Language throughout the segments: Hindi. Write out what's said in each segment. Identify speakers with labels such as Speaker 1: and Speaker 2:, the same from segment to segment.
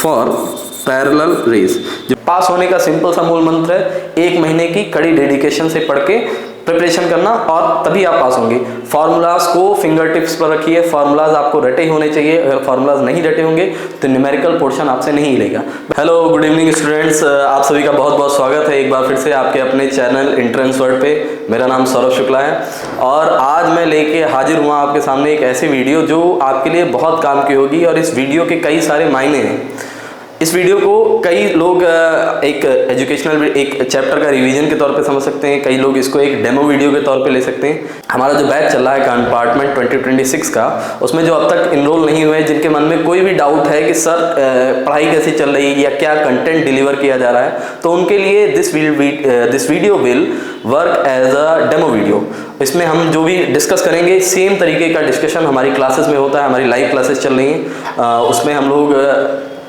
Speaker 1: For parallel race. जो पास होने का सिंपल सा मूल मंत्र है, 1 महीने की कड़ी डेडिकेशन से पढ़ के प्रिपरेशन करना और तभी आप पास होंगे। फार्मूलाज को फिंगर टिप्स पर रखिए, फार्मूलाज आपको रटे होने चाहिए, अगर फार्मूलाज नहीं रटे होंगे तो न्यूमेरिकल पोर्शन आपसे नहीं हिलेगा। हेलो गुड इवनिंग स्टूडेंट्स, आप सभी का बहुत बहुत स्वागत है एक बार फिर से आपके अपने चैनल एंट्रेंस वर्ल्ड पे। मेरा नाम सौरभ शुक्ला है और आज मैं लेके हाजिर हुआ आपके सामने एक ऐसी वीडियो जो आपके लिए बहुत काम की होगी और इस वीडियो के कई सारे मायने हैं। इस वीडियो को कई लोग एक एजुकेशनल एक चैप्टर का रिवीजन के तौर पे समझ सकते हैं, कई लोग इसको एक डेमो वीडियो के तौर पे ले सकते हैं। हमारा जो बैच चल रहा है कंपार्टमेंट 2026 का, उसमें जो अब तक इनरोल नहीं हुए, जिनके मन में कोई भी डाउट है कि सर पढ़ाई कैसी चल रही है या क्या कंटेंट डिलीवर किया जा रहा है, तो उनके लिए this video will work as a demo video. इसमें हम जो भी डिस्कस करेंगे सेम तरीके का डिस्कशन हमारी क्लासेस में होता है, हमारी लाइव क्लासेस चल रही हैं। उसमें हम लोग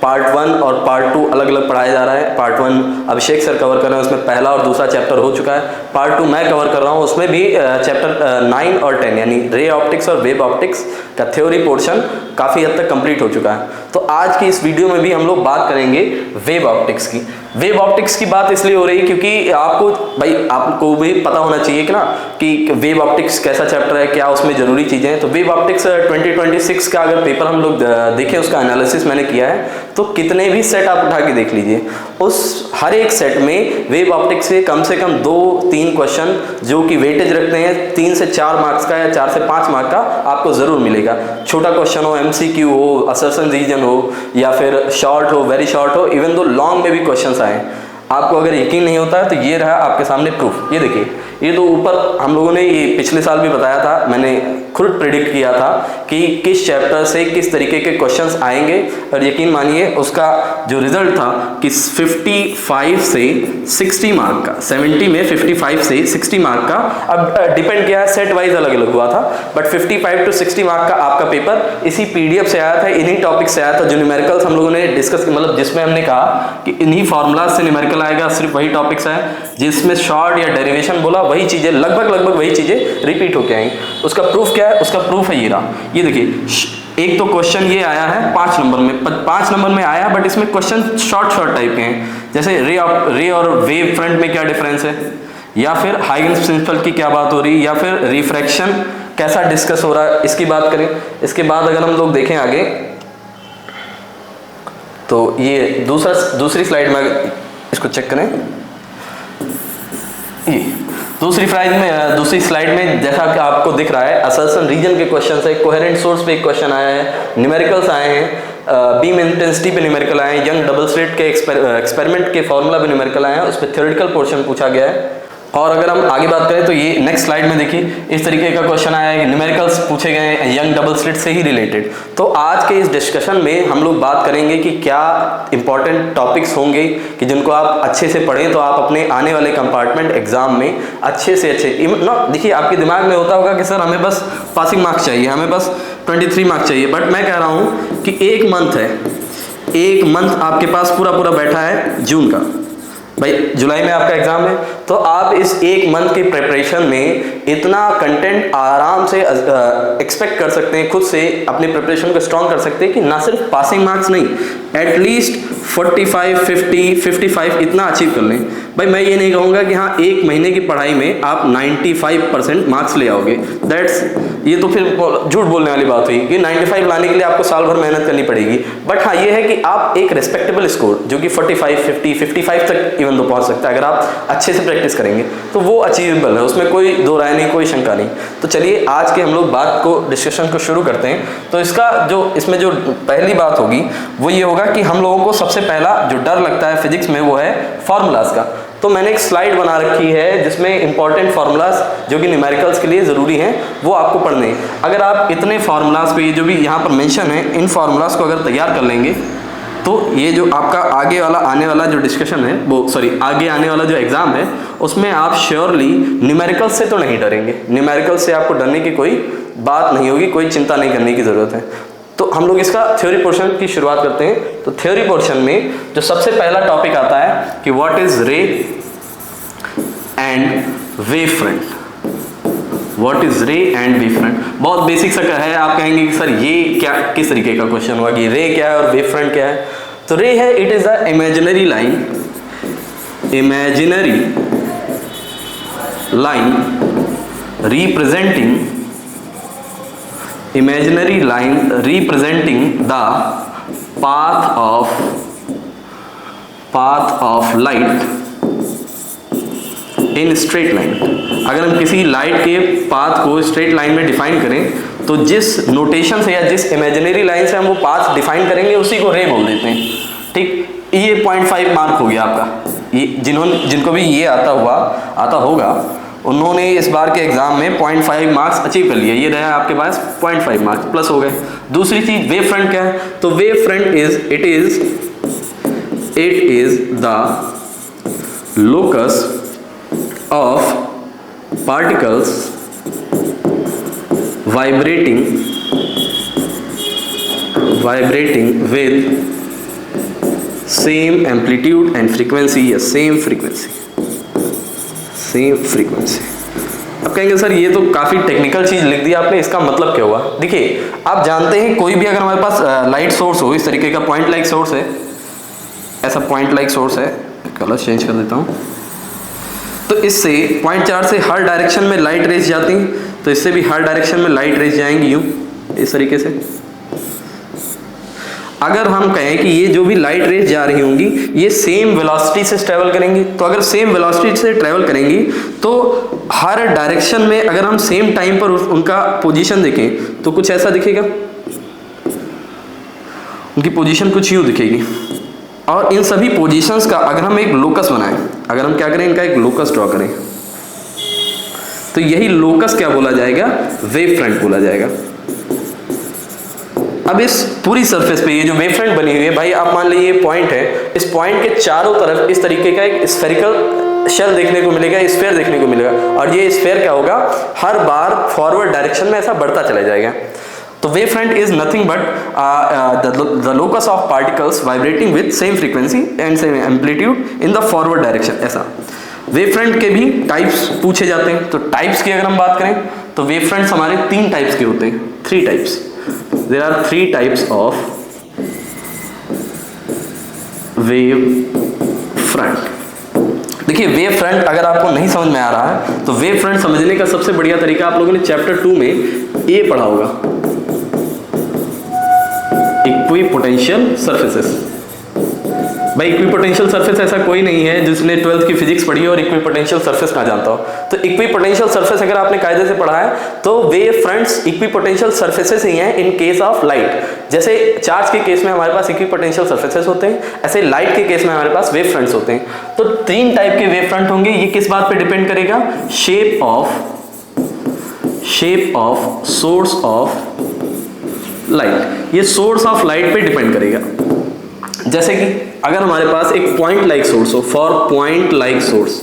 Speaker 1: पार्ट 1 और पार्ट 2 अलग अलग पढ़ाया जा रहा है। पार्ट 1 अभिषेक सर कवर कर रहे हैं, उसमें पहला और दूसरा चैप्टर हो चुका है। पार्ट 2 मैं कवर कर रहा हूँ, उसमें भी चैप्टर 9 और 10 यानी रे ऑप्टिक्स और वेव ऑप्टिक्स का थ्योरी पोर्शन काफ़ी हद तक कंप्लीट हो चुका है। तो आज की इस वीडियो में भी हम लोग बात करेंगे वेव ऑप्टिक्स की। वेव ऑप्टिक्स की बात इसलिए हो रही है क्योंकि आपको भी पता होना चाहिए कि ना कि वेव ऑप्टिक्स कैसा चैप्टर है, क्या उसमें ज़रूरी चीज़ें हैं। तो वेव ऑप्टिक्स 2026 का अगर पेपर हम लोग देखें, उसका एनालिसिस मैंने किया है, तो कितने भी सेट आप उठा के देख लीजिए, उस हर एक सेट में वेव ऑप्टिक्स से कम 2-3 क्वेश्चन जो कि वेटेज रखते हैं 3 से 4 मार्क्स का या 4 से 5 मार्क का आपको ज़रूर मिलेगा। छोटा क्वेश्चन हो, MCQ हो, असर्शन रीजन हो या फिर शॉर्ट हो, वेरी शॉर्ट हो, इवन दो लॉन्ग में भी क्वेश्चन आए। आपको अगर यकीन नहीं होता है तो ये रहा आपके सामने प्रूफ। ये देखिए, ये तो ऊपर हम लोगों ने ये पिछले साल भी बताया था, मैंने खुद प्रेडिक्ट किया था कि किस चैप्टर से किस तरीके के क्वेश्चंस आएंगे और यकीन मानिए उसका जो रिजल्ट था कि 55 से 60 मार्क का, 70 में 55 से 60 मार्क का, अब डिपेंड किया है सेट वाइज अलग अलग हुआ था, बट 55 to 60 मार्क का आपका पेपर इसी PDF से आया था, इन्हीं टॉपिक से आया था जो न्यूमेरिकल्स हम लोगों ने डिस्कस, मतलब जिसमें हमने कहा कि इन्हीं फॉर्मूलाज से न्यूमेरिकल आएगा, सिर्फ वही टॉपिक्स है। जिसमें शॉर्ट या डेरिवेशन बोला वही चीज़ें लगभग वही चीज़ें रिपीट होके आएंगी। उसका प्रूफ क्या है? उसका प्रूफ है ये रहा। ये देखिए, एक तो क्वेश्चन ये आया है 5 नंबर में, 5 नंबर में आया, बट इसमें क्वेश्चन शॉर्ट टाइप के हैं, जैसे रे और वेव फ्रंट में क्या डिफरेंस है, या फिर हाइगन्स प्रिंसिपल की क्या बात हो रही है, या फिर रिफ्रैक्शन कैसा डिस्कस हो रहा है, इसकी बात करें। इसके बाद अगर हम लोग देखें आगे, तो ये दूसरी स्लाइड में इसको चेक करें। ये दूसरी स्लाइड में जैसा कि आपको दिख रहा है, असर्शन रीजन के क्वेश्चन है, कोहेरेंट सोर्स पे एक क्वेश्चन आया है, न्यूमेरिकल्स आए हैं, बीम इंटेंसिटी पे न्यूमेरिकल आए हैं, यंग डबल स्लिट के एक्सपेरिमेंट के फॉर्मूला पे न्यूमेरिकल आए हैं, उस पर थ्योरेटिकल पोर्शन पूछा गया है। और अगर हम आगे बात करें तो ये नेक्स्ट स्लाइड में देखिए, इस तरीके का क्वेश्चन आया है, न्यूमेरिकल्स पूछे गए हैं यंग डबल स्लिट से ही रिलेटेड। तो आज के इस डिस्कशन में हम लोग बात करेंगे कि क्या इंपॉर्टेंट टॉपिक्स होंगे कि जिनको आप अच्छे से पढ़ें तो आप अपने आने वाले कंपार्टमेंट एग्जाम में अच्छे से अच्छे ना, देखिए आपके दिमाग में होता होगा कि सर हमें बस पासिंग मार्क्स चाहिए, हमें बस 23 मार्क्स चाहिए, बट मैं कह रहा हूँ कि एक मंथ आपके पास पूरा बैठा है जून का। भाई जुलाई में आपका एग्जाम है, तो आप इस एक मंथ की प्रिपरेशन में इतना कंटेंट आराम से एक्सपेक्ट कर सकते हैं, खुद से अपनी प्रिपरेशन को स्ट्रॉन्ग कर सकते हैं कि ना सिर्फ पासिंग मार्क्स नहीं, एटलीस्ट 45, 50, 55 इतना अचीव कर लें। भाई मैं ये नहीं कहूँगा कि हाँ एक महीने की पढ़ाई में आप 95% मार्क्स ले आओगे, ये तो फिर झूठ बोलने वाली बात हुई कि 95 लाने के लिए आपको साल भर मेहनत करनी पड़ेगी। बट हाँ ये है कि आप एक रिस्पेक्टेबल स्कोर जो कि 45, 50, 55 तक इवन तो पहुँच सकता है अगर आप अच्छे से प्रैक्टिस करेंगे, तो वो अचीवेबल है, उसमें कोई दो राय नहीं, कोई शंका नहीं। तो चलिए आज के हम लोग बात को, डिस्कशन को शुरू करते हैं। तो इसमें जो पहली बात होगी वो ये होगा कि हम लोगों को सबसे पहला जो डर लगता है फिजिक्स में वो है फार्मूलाज का। तो मैंने एक स्लाइड बना रखी है जिसमें इंपॉर्टेंट फार्मूलाज जो कि न्यूमेरिकल्स के लिए ज़रूरी हैं वो आपको पढ़ने हैं। अगर आप इतने फार्मूलाज को, ये जो भी यहाँ पर मेंशन है, इन फार्मूलाज को अगर तैयार कर लेंगे तो ये जो आपका आगे आने वाला जो डिस्कशन है आगे आने वाला जो एग्ज़ाम है उसमें आप श्योरली न्यूमेरिकल्स से तो नहीं डरेंगे। न्यूमेरिकल्स से आपको डरने की कोई बात नहीं होगी, कोई चिंता नहीं करने की ज़रूरत है। तो हम लोग इसका थ्योरी पोर्शन की शुरुआत करते हैं। तो थ्योरी पोर्शन में जो सबसे पहला टॉपिक आता है कि व्हाट इज रे and wave front. What is रे एंड वेव फ्रंट बहुत बेसिक सा है। आप कहेंगे कि सर ये क्या, किस तरीके का क्वेश्चन हुआ कि रे क्या है और वेव फ्रंट क्या है। तो रे है it is the imaginary line, imaginary line representing, imaginary line representing the path of light in straight line। अगर हम किसी लाइट के पाथ को स्ट्रेट लाइन में डिफाइन करें तो जिस नोटेशन से या जिस इमेजिनरी लाइन से हम वो पाथ डिफाइन करेंगे उसी को रे बोल देते हैं। ठीक, ये 0.5 मार्क हो गया आपका। ये जिनको भी ये आता होगा उन्होंने इस बार के एग्जाम में 0.5 मार्क्स अचीव कर लिया। ये रहा आपके पास 0.5 मार्क्स प्लस हो गए। दूसरी चीज वेव फ्रंट क्या है, तो wave front it is the locus of particles vibrating with same amplitude and frequency या सेम फ्रीक्वेंसी। अब कहेंगे सर ये तो काफ़ी टेक्निकल चीज़ लिख दी आपने, इसका मतलब क्या हुआ? देखिए आप जानते हैं कोई भी अगर हमारे पास लाइट सोर्स हो, इस तरीके का पॉइंट लाइक सोर्स है, ऐसा पॉइंट लाइक सोर्स है, कलर चेंज कर देता हूँ, तो इससे पॉइंट चार्ज से हर डायरेक्शन में लाइट रेज जाती हैं, तो इससे भी हर डायरेक्शन में लाइट रेज जाएंगी यूँ इस तरीके से। अगर हम कहें कि ये जो भी लाइट रेज जा रही होंगी ये सेम वेलोसिटी से ट्रैवल करेंगी, तो अगर सेम वेलोसिटी से ट्रैवल करेंगी तो हर डायरेक्शन में अगर हम सेम टाइम पर उनका पोजीशन देखें तो कुछ ऐसा दिखेगा, उनकी पोजीशन कुछ यूँ दिखेगी। और इन सभी पोजीशंस का अगर हम एक लोकस बनाएं, अगर हम क्या करें, इनका एक लोकस ड्रॉ करें, तो यही लोकस क्या बोला जाएगा, वेव फ्रंट बोला जाएगा। अब इस पूरी सरफेस पे ये जो वेव फ्रंट बनी हुई है भाई, आप मान लीजिए ये पॉइंट है, इस पॉइंट के चारों तरफ इस तरीके का एक स्फेरिकल शेल देखने को मिलेगा, स्फेयर देखने को मिलेगा, और ये स्फेयर क्या होगा, हर बार फॉरवर्ड डायरेक्शन में ऐसा बढ़ता चला जाएगा। तो wave front is nothing but the locus of particles vibrating with same frequency and same amplitude in the forward direction. ऐसा वेव फ्रंट के भी टाइप्स पूछे जाते हैं। तो टाइप्स की अगर हम बात करें तो वेव फ्रंट्स हमारे 3 टाइप्स के होते हैं, 3 types. There are 3 types of wave front। देखिए वेव फ्रंट अगर आपको नहीं समझ में आ रहा है तो वेव फ्रंट समझने का सबसे बढ़िया तरीका आप लोगों ने चैप्टर 2 में ये पढ़ा होगा, इक्विपोटेंशियल सरफेसेस। भाई इक्विपोटेंशियल सरफेस ऐसा कोई नहीं है जिसने 12th की फिजिक्स पढ़ी और इक्विपोटेंशियल सरफेस ना जानता हो। तो इक्विपोटेंशियल सरफेस अगर आपने कायदे से पढ़ा है तो वेव फ्रंट्स इक्विपोटेंशियल सरफेसेस ही हैं इन केस ऑफ लाइट। जैसे चार्ज के केस में हमारे पास इक्विपोटेंशियल सरफेसेस होते हैं, ऐसे लाइट के केस में हमारे पास वेव फ्रंट्स होते हैं। तो 3 टाइप के वेव फ्रंट होंगे। ये किस बात पे डिपेंड करेगा, shape of source of light. ये सोर्स ऑफ लाइट पे डिपेंड करेगा। जैसे कि अगर हमारे पास एक पॉइंट लाइक सोर्स हो, फॉर पॉइंट लाइक सोर्स,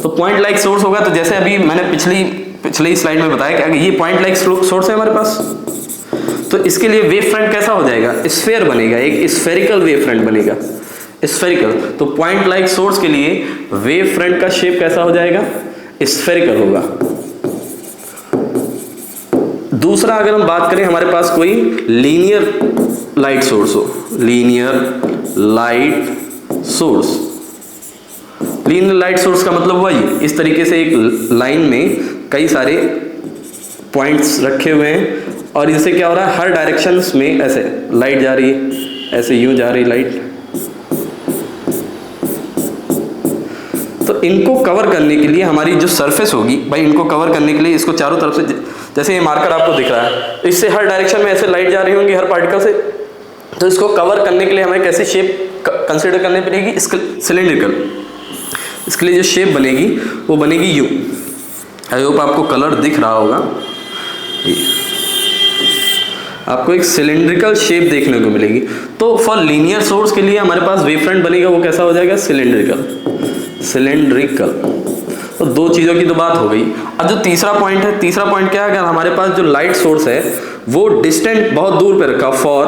Speaker 1: तो पॉइंट लाइक सोर्स होगा तो जैसे अभी मैंने पिछली स्लाइड में बताया कि अगर ये पॉइंट लाइक सोर्स है हमारे पास, तो इसके लिए वेव फ्रंट कैसा हो जाएगा, स्फेयर बनेगा, एक स्फेरिकल वेव फ्रंट बनेगा, स्फेरिकल। तो पॉइंट लाइक सोर्स के लिए वेव फ्रंट का शेप कैसा हो जाएगा, स्फेरिकल होगा। दूसरा अगर हम बात करें हमारे पास कोई लीनियर लाइट सोर्स हो, लीनियर लाइट सोर्स का मतलब हुआ ये, इस तरीके से एक लाइन में कई सारे पॉइंट्स रखे हुए हैं और इनसे क्या हो रहा है, हर डायरेक्शंस में ऐसे लाइट जा रही है, ऐसे यूं जा रही लाइट। तो इनको कवर करने के लिए हमारी जो सरफेस होगी भाई, इनको कवर करने के लिए इसको चारों तरफ से, जैसे ये मार्कर आपको दिख रहा है, इससे हर डायरेक्शन में ऐसे लाइट जा रही होंगी हर पार्टिकल से। तो इसको कवर करने के लिए हमें कैसी शेप कंसीडर करनी पड़ेगी, सिलेंड्रिकल। इसके लिए जो शेप बनेगी वो बनेगी यू। आई होप आपको कलर दिख रहा होगा, आपको एक सिलेंड्रिकल शेप देखने को मिलेगी। तो फॉर लीनियर सोर्स के लिए हमारे पास वेव फ्रंट बनेगा, वो कैसा हो जाएगा, सिलेंड्रिकल। तो 2 चीज़ों की तो बात हो गई। अब जो तीसरा पॉइंट है, तीसरा पॉइंट क्या है, अगर हमारे पास जो लाइट सोर्स है वो डिस्टेंट बहुत दूर पे रखा, for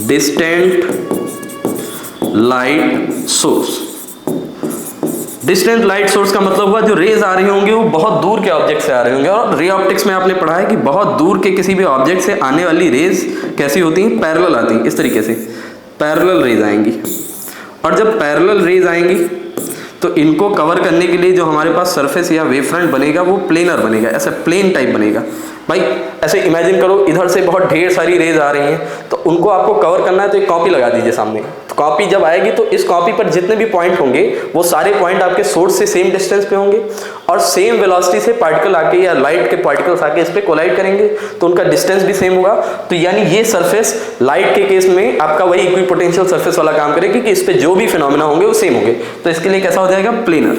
Speaker 1: distant light source. Distant light source का मतलब हुआ जो रेज आ रही होंगी वो बहुत दूर के ऑब्जेक्ट से आ रहे होंगे, और रे ऑप्टिक्स में आपने पढ़ा है कि बहुत दूर के किसी भी ऑब्जेक्ट से आने वाली रेज कैसी होती हैं, पैरेलल आती हैं, इस तरीके से पैरेलल रेज आएंगी। और जब पैरेलल रेज आएंगी तो इनको कवर करने के लिए जो हमारे पास सरफेस या वेव फ्रंट बनेगा वो प्लेनर बनेगा, ऐसा प्लेन टाइप बनेगा। भाई ऐसे इमेजिन करो इधर से बहुत ढेर सारी रेज आ रही हैं, तो उनको आपको कवर करना है तो एक कॉपी लगा दीजिए सामने। तो कॉपी जब आएगी तो इस कॉपी पर जितने भी पॉइंट होंगे वो सारे पॉइंट आपके सोर्स से सेम डिस्टेंस पे होंगे, और सेम वेलोसिटी से पार्टिकल आके या लाइट के पार्टिकल्स आके इस पे कोलाइड करेंगे, तो उनका डिस्टेंस भी सेम होगा। तो यानी ये सरफेस लाइट के केस में आपका वही इक्विपोटेंशियल सरफेस वाला काम करेगी कि इस पे जो भी फिनोमेना होंगे वो सेम होंगे। तो इसके लिए कैसा हो जाएगा, प्लेनर।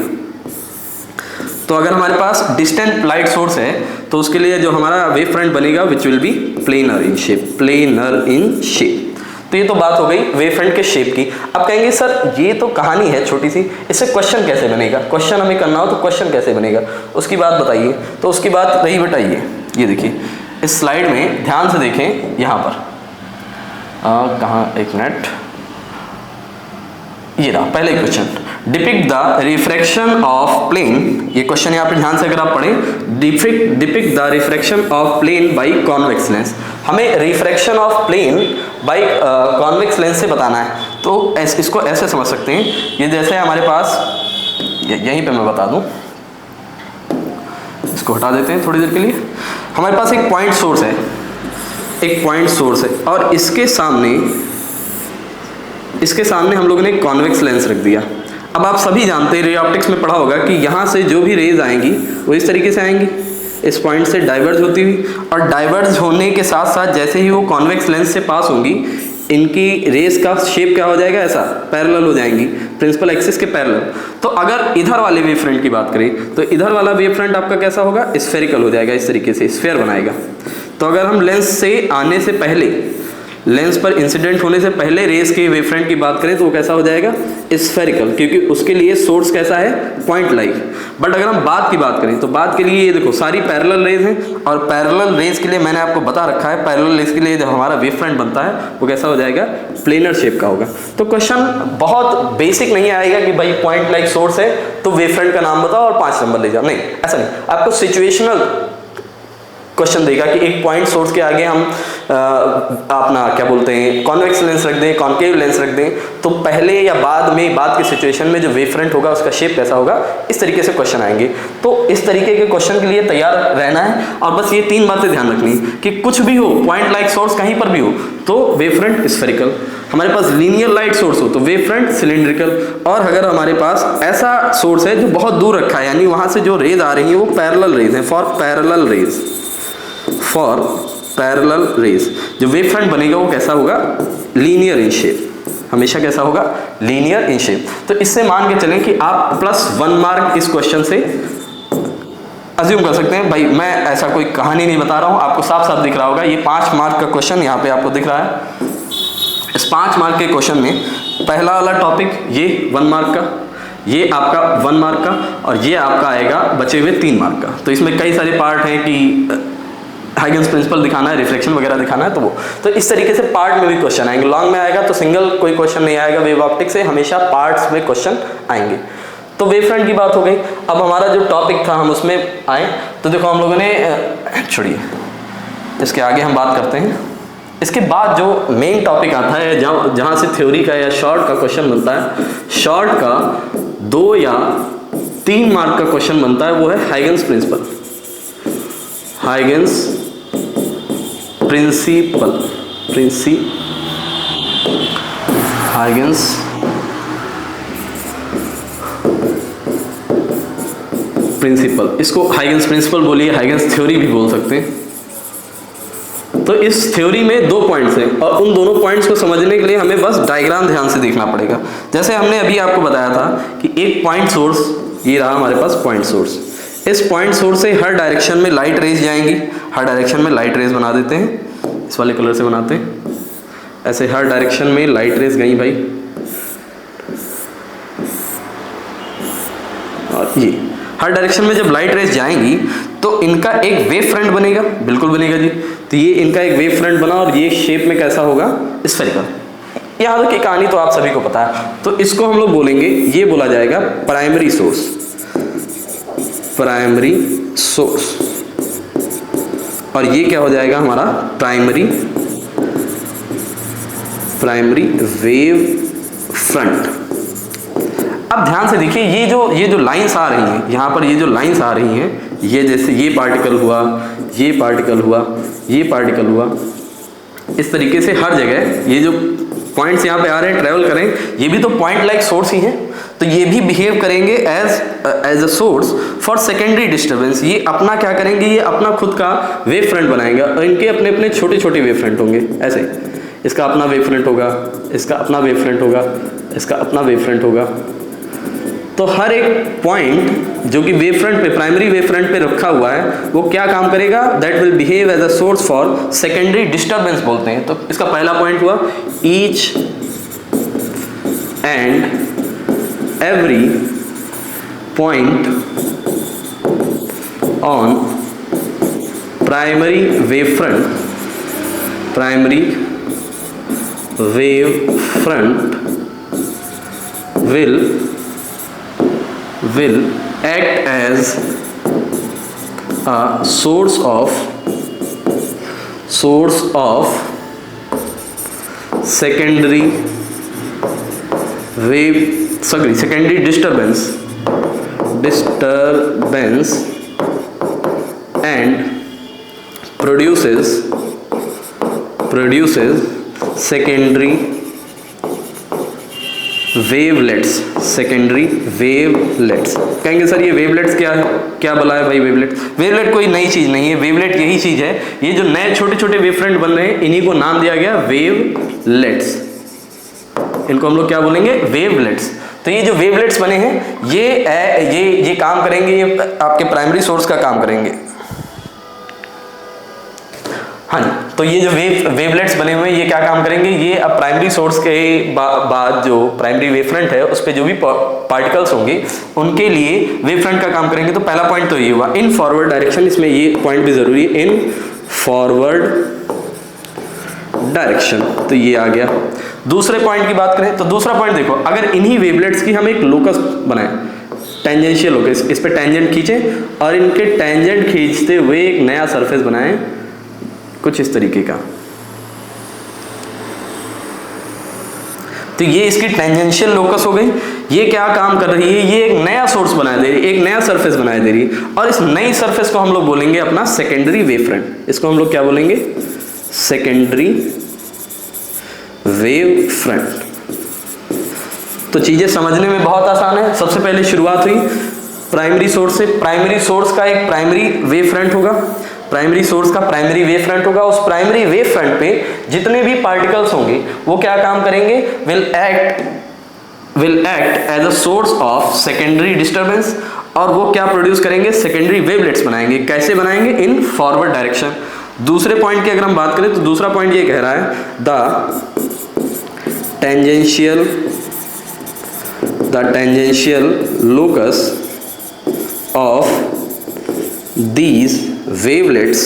Speaker 1: तो अगर हमारे पास डिस्टेंट लाइट सोर्स है तो उसके लिए जो हमारा वेव फ्रंट बनेगा which will be planar in shape, planar in shape. तो ये तो बात हो गई वेव फ्रंट के शेप की। अब कहेंगे सर ये तो कहानी है छोटी सी, इससे क्वेश्चन कैसे बनेगा, क्वेश्चन हमें करना हो तो क्वेश्चन कैसे बनेगा, उसकी बात बताइए। तो उसकी बात रही बताइए, ये देखिए इस स्लाइड में ध्यान से देखें, यहाँ पर कहाँ, एक मिनट, ये रहा पहले question, depict the refraction of plane. ये क्वेश्चन यहाँ पे ध्यान से अगर आप पढ़ें, depict the refraction of plane by convex lens. हमें refraction of plane by convex lens से बताना है। तो इसको ऐसे समझ सकते हैं, ये जैसे हमारे पास यहीं पे मैं बता दूं, इसको हटा देते हैं थोड़ी देर के लिए। हमारे पास एक पॉइंट सोर्स है, एक पॉइंट सोर्स है, और इसके सामने हम लोगों ने एक कॉन्वेक्स लेंस रख दिया। अब आप सभी जानते हैं, रे ऑप्टिक्स में पढ़ा होगा कि यहाँ से जो भी रेज आएंगी वो इस तरीके से आएंगी, इस पॉइंट से डाइवर्ज होती हुई, और डाइवर्ज होने के साथ साथ जैसे ही वो कॉन्वेक्स लेंस से पास होंगी इनकी रेज का शेप क्या हो जाएगा, ऐसा पैरेलल हो जाएंगी, प्रिंसिपल एक्सिस के पैरेलल। तो अगर इधर वाले वेव फ्रंट की बात करें तो इधर वाला वेव फ्रंट आपका कैसा होगा, स्फेरिकल हो जाएगा, इस तरीके से स्फेयर बनाएगा। तो अगर हम लेंस से आने से पहले, लेंस पर इंसिडेंट होने से पहले रेस के वेव फ्रंट की बात करें तो वो कैसा हो जाएगा, स्फेरिकल, क्योंकि उसके लिए सोर्स कैसा है, पॉइंट लाइक। बट अगर हम बाद की बात करें तो बाद के लिए ये देखो सारी पैरेलल रेज हैं, और पैरेलल रेज के लिए मैंने आपको बता रखा है, पैरेलल रेज के लिए जब हमारा वेव फ्रंट बनता है वो कैसा हो जाएगा, प्लेनर शेप का होगा। तो क्वेश्चन बहुत बेसिक नहीं आएगा कि भाई पॉइंट लाइक सोर्स है तो वेव फ्रंट का नाम बताओ और 5 नंबर ले जाओ, नहीं ऐसा नहीं। आपको सिचुएशनल क्वेश्चन देगा कि एक पॉइंट सोर्स के आगे हम अपना क्या बोलते हैं, कॉन्वेक्स लेंस रख दें, कॉन्केव लेंस रख दें, तो पहले या बाद में, बाद के सिचुएशन में जो वेव फ्रंट होगा उसका शेप कैसा होगा, इस तरीके से क्वेश्चन आएंगे। तो इस तरीके के क्वेश्चन के लिए तैयार रहना है, और बस ये 3 बातें ध्यान रखनी कि कुछ भी हो, पॉइंट लाइक सोर्स कहीं पर भी हो तो वेव फ्रंट स्फेरिकल, हमारे पास लीनियर लाइट सोर्स हो तो वेव फ्रंट सिलिंड्रिकल, और अगर हमारे पास ऐसा सोर्स है जो बहुत दूर रखा है, यानी वहां से जो रेज आ रही है वो पैरेलल रेज है, for parallel raise, for parallel raise, जो वेव फ्रंट बनेगा वो कैसा होगा, लीनियर इन शेप, हमेशा कैसा होगा, लीनियर इन शेप। तो इससे मान के चलें कि आप +1 मार्क इस क्वेश्चन से अज्यूम कर सकते हैं। भाई मैं ऐसा कोई कहानी नहीं बता रहा हूं, आपको साफ साफ दिख रहा होगा, ये 5 मार्क का क्वेश्चन यहाँ पे आपको दिख रहा है। इस 5 मार्क के क्वेश्चन में पहला वाला टॉपिक ये 1 मार्क का, ये आपका 1 मार्क का, और ये आपका आएगा बचे हुए 3 मार्क का। तो इसमें कई सारे पार्ट हैं कि हाइगन्स प्रिंसिपल दिखाना है, रिफ्लेक्शन वगैरह दिखाना है, तो वो तो इस तरीके से पार्ट में भी क्वेश्चन आएंगे। लॉन्ग में आएगा तो सिंगल कोई क्वेश्चन नहीं आएगा वेव ऑप्टिक्स से, हमेशा पार्ट्स में क्वेश्चन आएंगे। तो वेव फ्रंट की बात हो गई। अब हमारा जो टॉपिक था हम उसमें आए, तो देखो हम लोगों ने, छोड़िए इसके आगे हम बात करते हैं। इसके बाद जो मेन टॉपिक आता है जहाँ से थ्योरी का या शॉर्ट का क्वेश्चन बनता है, शॉर्ट का 2 या 3 मार्क का क्वेश्चन बनता है, वो है Huygens principle. Huygens Huygens principle, इसको हाइगन्स प्रिंसिपल बोलिए, हाइगन्स थ्योरी भी बोल सकते हैं। तो इस थ्योरी में 2 पॉइंट्स हैं, और उन दोनों पॉइंट्स को समझने के लिए हमें बस डायग्राम ध्यान से देखना पड़ेगा। जैसे हमने अभी आपको बताया था कि एक पॉइंट सोर्स, ये रहा हमारे पास पॉइंट सोर्स, इस पॉइंट सोर्स से हर डायरेक्शन में लाइट रेज जाएंगी, हर डायरेक्शन में लाइट रेज बना देते हैं, इस वाले कलर से बनाते हैं, ऐसे हर डायरेक्शन में लाइट रेज गई भाई, और ये हर डायरेक्शन में जब लाइट रेज जाएंगी तो इनका एक वेव फ्रंट बनेगा, बिल्कुल बनेगा जी। तो ये इनका एक वेव फ्रंट बना, और ये शेप में कैसा होगा, स्फेरिकल। यहाँ तक की कहानी तो आप सभी को पता है। तो इसको हम लोग बोलेंगे, ये बोला जाएगा प्राइमरी सोर्स, प्राइमरी सोर्स, और ये क्या हो जाएगा हमारा प्राइमरी वेव फ्रंट। अब ध्यान से देखिए, ये जो लाइंस आ रही हैं यहाँ पर, ये जो लाइंस आ रही हैं, ये जैसे ये पार्टिकल हुआ, ये पार्टिकल हुआ, ये पार्टिकल हुआ, इस तरीके से हर जगह ये जो पॉइंट्स यहाँ पे आ रहे हैं ट्रेवल करें, ये भी तो पॉइंट लाइक सोर्स ही हैं, तो ये भी बिहेव करेंगे as a source for secondary disturbance. ये अपना क्या करेंगे, ये अपना खुद का वेव फ्रंट बनाएंगे, और इनके अपने अपने छोटे छोटे वेव फ्रंट होंगे। ऐसे इसका अपना वेव फ्रंट होगा, इसका अपना वेव फ्रंट होगा, इसका अपना वेव फ्रंट होगा। तो हर एक पॉइंट जो कि वेव फ्रंट पे, प्राइमरी वेव फ्रंट पे रखा हुआ है, वो क्या काम करेगा, that will behave as a source for secondary disturbance बोलते हैं। तो इसका पहला पॉइंट हुआ each and every point on primary wave front, primary wave front will act as a source of secondary disturbance and produces secondary wavelets, secondary wavelets. कहेंगे सर ये वेवलेट्स क्या है, क्या बोला है भाई वेवलेट? वेवलेट कोई नई चीज नहीं है, वेवलेट यही चीज है, ये जो नए छोटे छोटे वेवफ्रंट बन रहे हैं, इन्हीं को नाम दिया गया वेवलेट्स। इनको हम लोग क्या बोलेंगे, वेवलेट्स। तो ये जो वेवलेट्स बने हैं, ये काम करेंगे, ये आपके प्राइमरी सोर्स का काम करेंगे। हाँ जी, तो ये जो वेवलेट्स बने हुए हैं, ये क्या काम करेंगे, ये अब प्राइमरी सोर्स के बाद जो प्राइमरी वेवफ्रंट है, उस पे जो भी पार्टिकल्स होंगे, उनके लिए वेवफ्रंट का काम करेंगे। तो पहला पॉइंट तो ये हुआ इन फॉरवर्ड डायरेक्शन, इसमें ये पॉइंट भी जरूरी है, इन फॉरवर्ड डायरेक्शन, तो ये आ गया। दूसरे पॉइंट की बात करें तो दूसरा पॉइंट देखो, अगर इन्हीं वेवलेट्स की हम एक लोकस बनाए, टेंजेंशियल लोकस, इस पे टेंजेंट खींचे और इनके टेंजेंट खींचते हुए एक नया सरफेस बनाए कुछ इस तरीके का, तो ये इसकी टेंजेंशियल लोकस हो गई। ये क्या काम कर रही है, ये एक नया सोर्स बना दे रही है, एक नया सरफेस बना दे रही है, और इस नई सरफेस को हम लोग बोलेंगे अपना सेकेंडरी वेव फ्रंट। इसको हम लोग क्या बोलेंगे, सेकेंडरी वेव फ्रंट। तो चीजें समझने में बहुत आसान है। सबसे पहले शुरुआत हुई प्राइमरी सोर्स से। प्राइमरी सोर्स का एक प्राइमरी वेव फ्रंट होगा, प्राइमरी सोर्स का प्राइमरी वेव फ्रंट होगा। उस प्राइमरी वेव फ्रंट पे जितने भी पार्टिकल्स होंगे वो क्या काम करेंगे, will act as a source of secondary disturbance, और वो क्या प्रोड्यूस करेंगे, सेकेंडरी वेवलेट्स बनाएंगे। कैसे बनाएंगे, इन फॉरवर्ड डायरेक्शन। दूसरे पॉइंट की अगर हम बात करें तो दूसरा पॉइंट ये कह रहा है, the tangential locus of these wavelets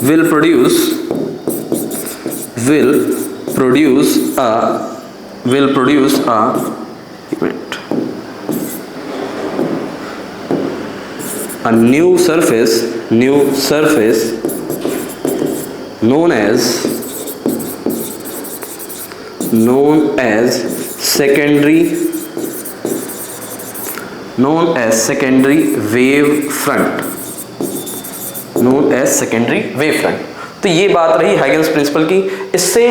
Speaker 1: will produce a new surface known as secondary wave front, तो ये बात रही हाइगन्स प्रिंसिपल की। इससे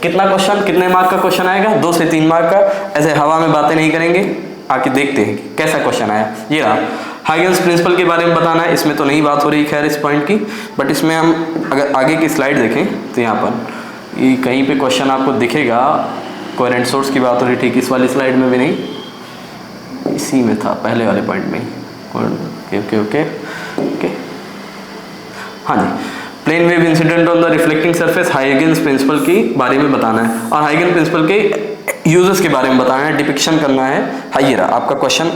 Speaker 1: कितना क्वेश्चन, कितने मार्क का क्वेश्चन आएगा, 2 से 3 मार्क का। ऐसे हवा में बातें नहीं करेंगे, आके देखते हैं कि कैसा क्वेश्चन आया। ये रहा हाइगन्स प्रिंसिपल के बारे में बताना है। इसमें तो नहीं बात हो रही खैर इस पॉइंट की, बट इसमें हम अगर आगे की स्लाइड देखें तो यहाँ पर ये कहीं पे क्वेश्चन आपको दिखेगा, कोहेरेंट सोर्स की बात हो रही, ठीक इस वाली स्लाइड में भी नहीं, इसी में था पहले वाले पॉइंट में। ओके हाँ जी, plane wave incident on the reflecting surface, Huygens principle की बारे में बताना है, और हाइगन प्रिंसिपल के यूजेस के बारे में बताना है, डिपिक्शन करना है। हाँ ये रहा आपका क्वेश्चन,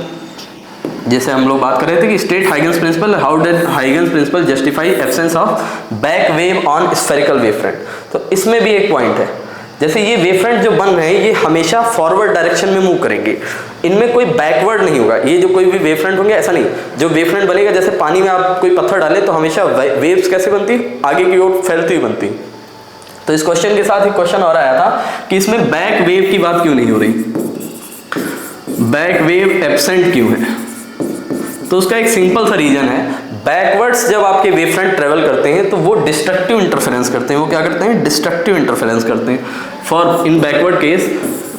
Speaker 1: जैसे हम लोग बात कर रहे थे कि state Huygens principle, how did Huygens principle justify absence of back wave on spherical wave front. तो इसमें भी एक पॉइंट है, जैसे ये वेव फ्रंट जो बन रहे हैं ये हमेशा फॉरवर्ड डायरेक्शन में मूव करेंगे, इनमें कोई बैकवर्ड नहीं होगा। ये जो कोई भी वेव फ्रंट होंगे ऐसा नहीं, जो वेव फ्रंट बनेगा जैसे पानी में आप कोई पत्थर डालें तो हमेशा वेव्स कैसे बनती है, आगे की ओर फैलती हुई बनती। तो इस क्वेश्चन के साथ एक क्वेश्चन और आया था कि इसमें बैक वेव की बात क्यों नहीं हो रही, बैक वेव एब्सेंट क्यों है। तो उसका एक सिंपल सा रीजन है, बैकवर्ड्स जब आपके वेव फ्रंट ट्रेवल करते हैं तो वो डिस्ट्रक्टिव इंटरफेरेंस करते हैं। वो क्या करते हैं, डिस्ट्रक्टिव इंटरफेरेंस करते हैं। For in backward case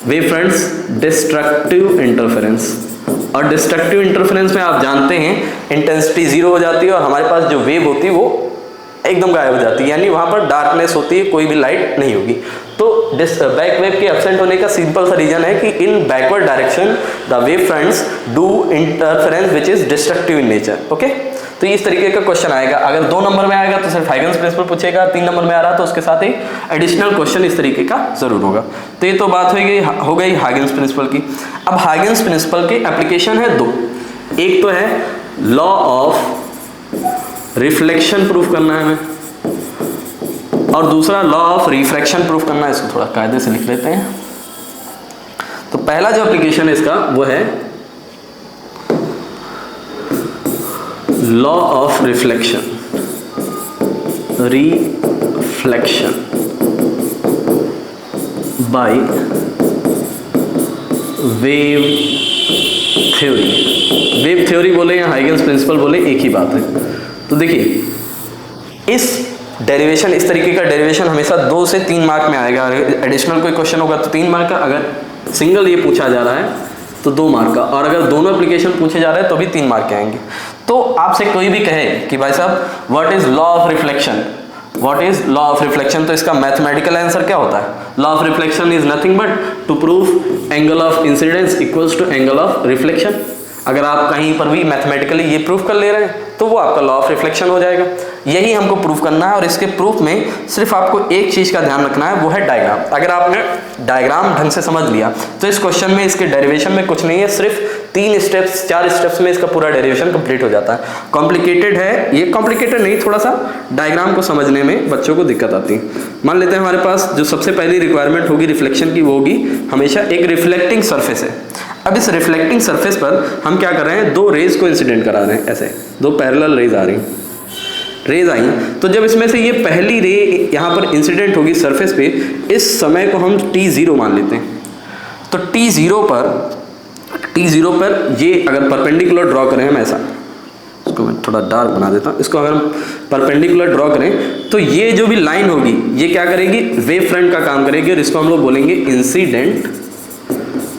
Speaker 1: wave fronts destructive interference, और डिस्ट्रक्टिव इंटरफेरेंस में आप जानते हैं इंटेंसिटी जीरो हो जाती है और हमारे पास जो वेव होती है वो एकदम गायब हो जाती है, यानी वहां पर डार्कनेस होती है, कोई भी लाइट नहीं होगी। तो बैक वेव के एब्सेंट होने का सिंपल सा रीजन है कि इन backward direction the wave fronts do interference which is destructive in nature. Okay, तो इस तरीके का क्वेश्चन आएगा। अगर 2 नंबर में आएगा तो सिर्फ हाइगन्स प्रिंसिपल पूछेगा, 3 नंबर में आ रहा तो उसके साथ ही एडिशनल क्वेश्चन इस तरीके का जरूर होगा। तो ये तो बात हो गई हाइगन्स प्रिंसिपल की। अब हाइगन्स प्रिंसिपल की एप्लीकेशन है 2, एक तो है लॉ ऑफ रिफ्लेक्शन प्रूफ करना है हमें, और दूसरा लॉ ऑफ रिफ्रैक्शन प्रूफ करना है। इसको थोड़ा कायदे से लिख लेते हैं। तो पहला जो एप्लीकेशन है इसका वो है law of reflection, reflection by wave theory. Wave theory बोले या हाइगन्स प्रिंसिपल बोले एक ही बात है। तो देखिए इस डेरिवेशन, इस तरीके का डेरिवेशन हमेशा 2 से 3 मार्क में आएगा। एडिशनल कोई क्वेश्चन होगा तो 3 मार्क का, अगर सिंगल ये पूछा जा रहा है तो 2 मार्क का, और अगर दोनों एप्लीकेशन पूछे जा रहे हैं तो भी 3 मार्क के आएंगे। तो आपसे कोई भी कहे कि भाई साहब what is law of reflection, what is law of reflection, तो इसका मैथमेटिकल आंसर क्या होता है, law of reflection is nothing but to prove angle of incidence equals to angle of reflection. अगर आप कहीं पर भी मैथमेटिकली ये प्रूफ कर ले रहे हैं तो वो आपका लॉ ऑफ रिफ्लेक्शन हो जाएगा। यही हमको प्रूफ करना है, और इसके प्रूफ में सिर्फ आपको एक चीज़ का ध्यान रखना है, वो है डायग्राम। अगर आपने डायग्राम ढंग से समझ लिया तो इस क्वेश्चन में, इसके डेरिवेशन में कुछ नहीं है, सिर्फ 3 स्टेप्स 4 स्टेप्स में इसका पूरा डेरिवेशन कंप्लीट हो जाता है। कॉम्प्लिकेटेड है ये, कॉम्प्लिकेटेड नहीं, थोड़ा सा डायग्राम को समझने में बच्चों को दिक्कत आती है। मान लेते हैं हमारे पास जो सबसे पहली रिक्वायरमेंट होगी रिफ्लेक्शन की, वो होगी हमेशा एक रिफ्लेक्टिंग सरफेस है। अब इस रिफ्लेक्टिंग सरफेस पर हम क्या कर रहे हैं, 2 रेज को इंसिडेंट करा रहे हैं, ऐसे 2 पैरेलल रेज आ रही हैं, रेज आई। तो जब इसमें से ये पहली रे यहाँ पर इंसिडेंट होगी सरफेस पे, इस समय को हम t0 मान लेते हैं। तो t0 पर ये अगर परपेंडिकुलर ड्रॉ करें हम ऐसा, इसको मैं थोड़ा डार्क बना देता हूँ, इसको अगर हम परपेंडिकुलर ड्रॉ करें तो ये जो भी लाइन होगी ये क्या करेगी, वेव फ्रंट का काम करेगी, और इसको हम लोग बोलेंगे इंसिडेंट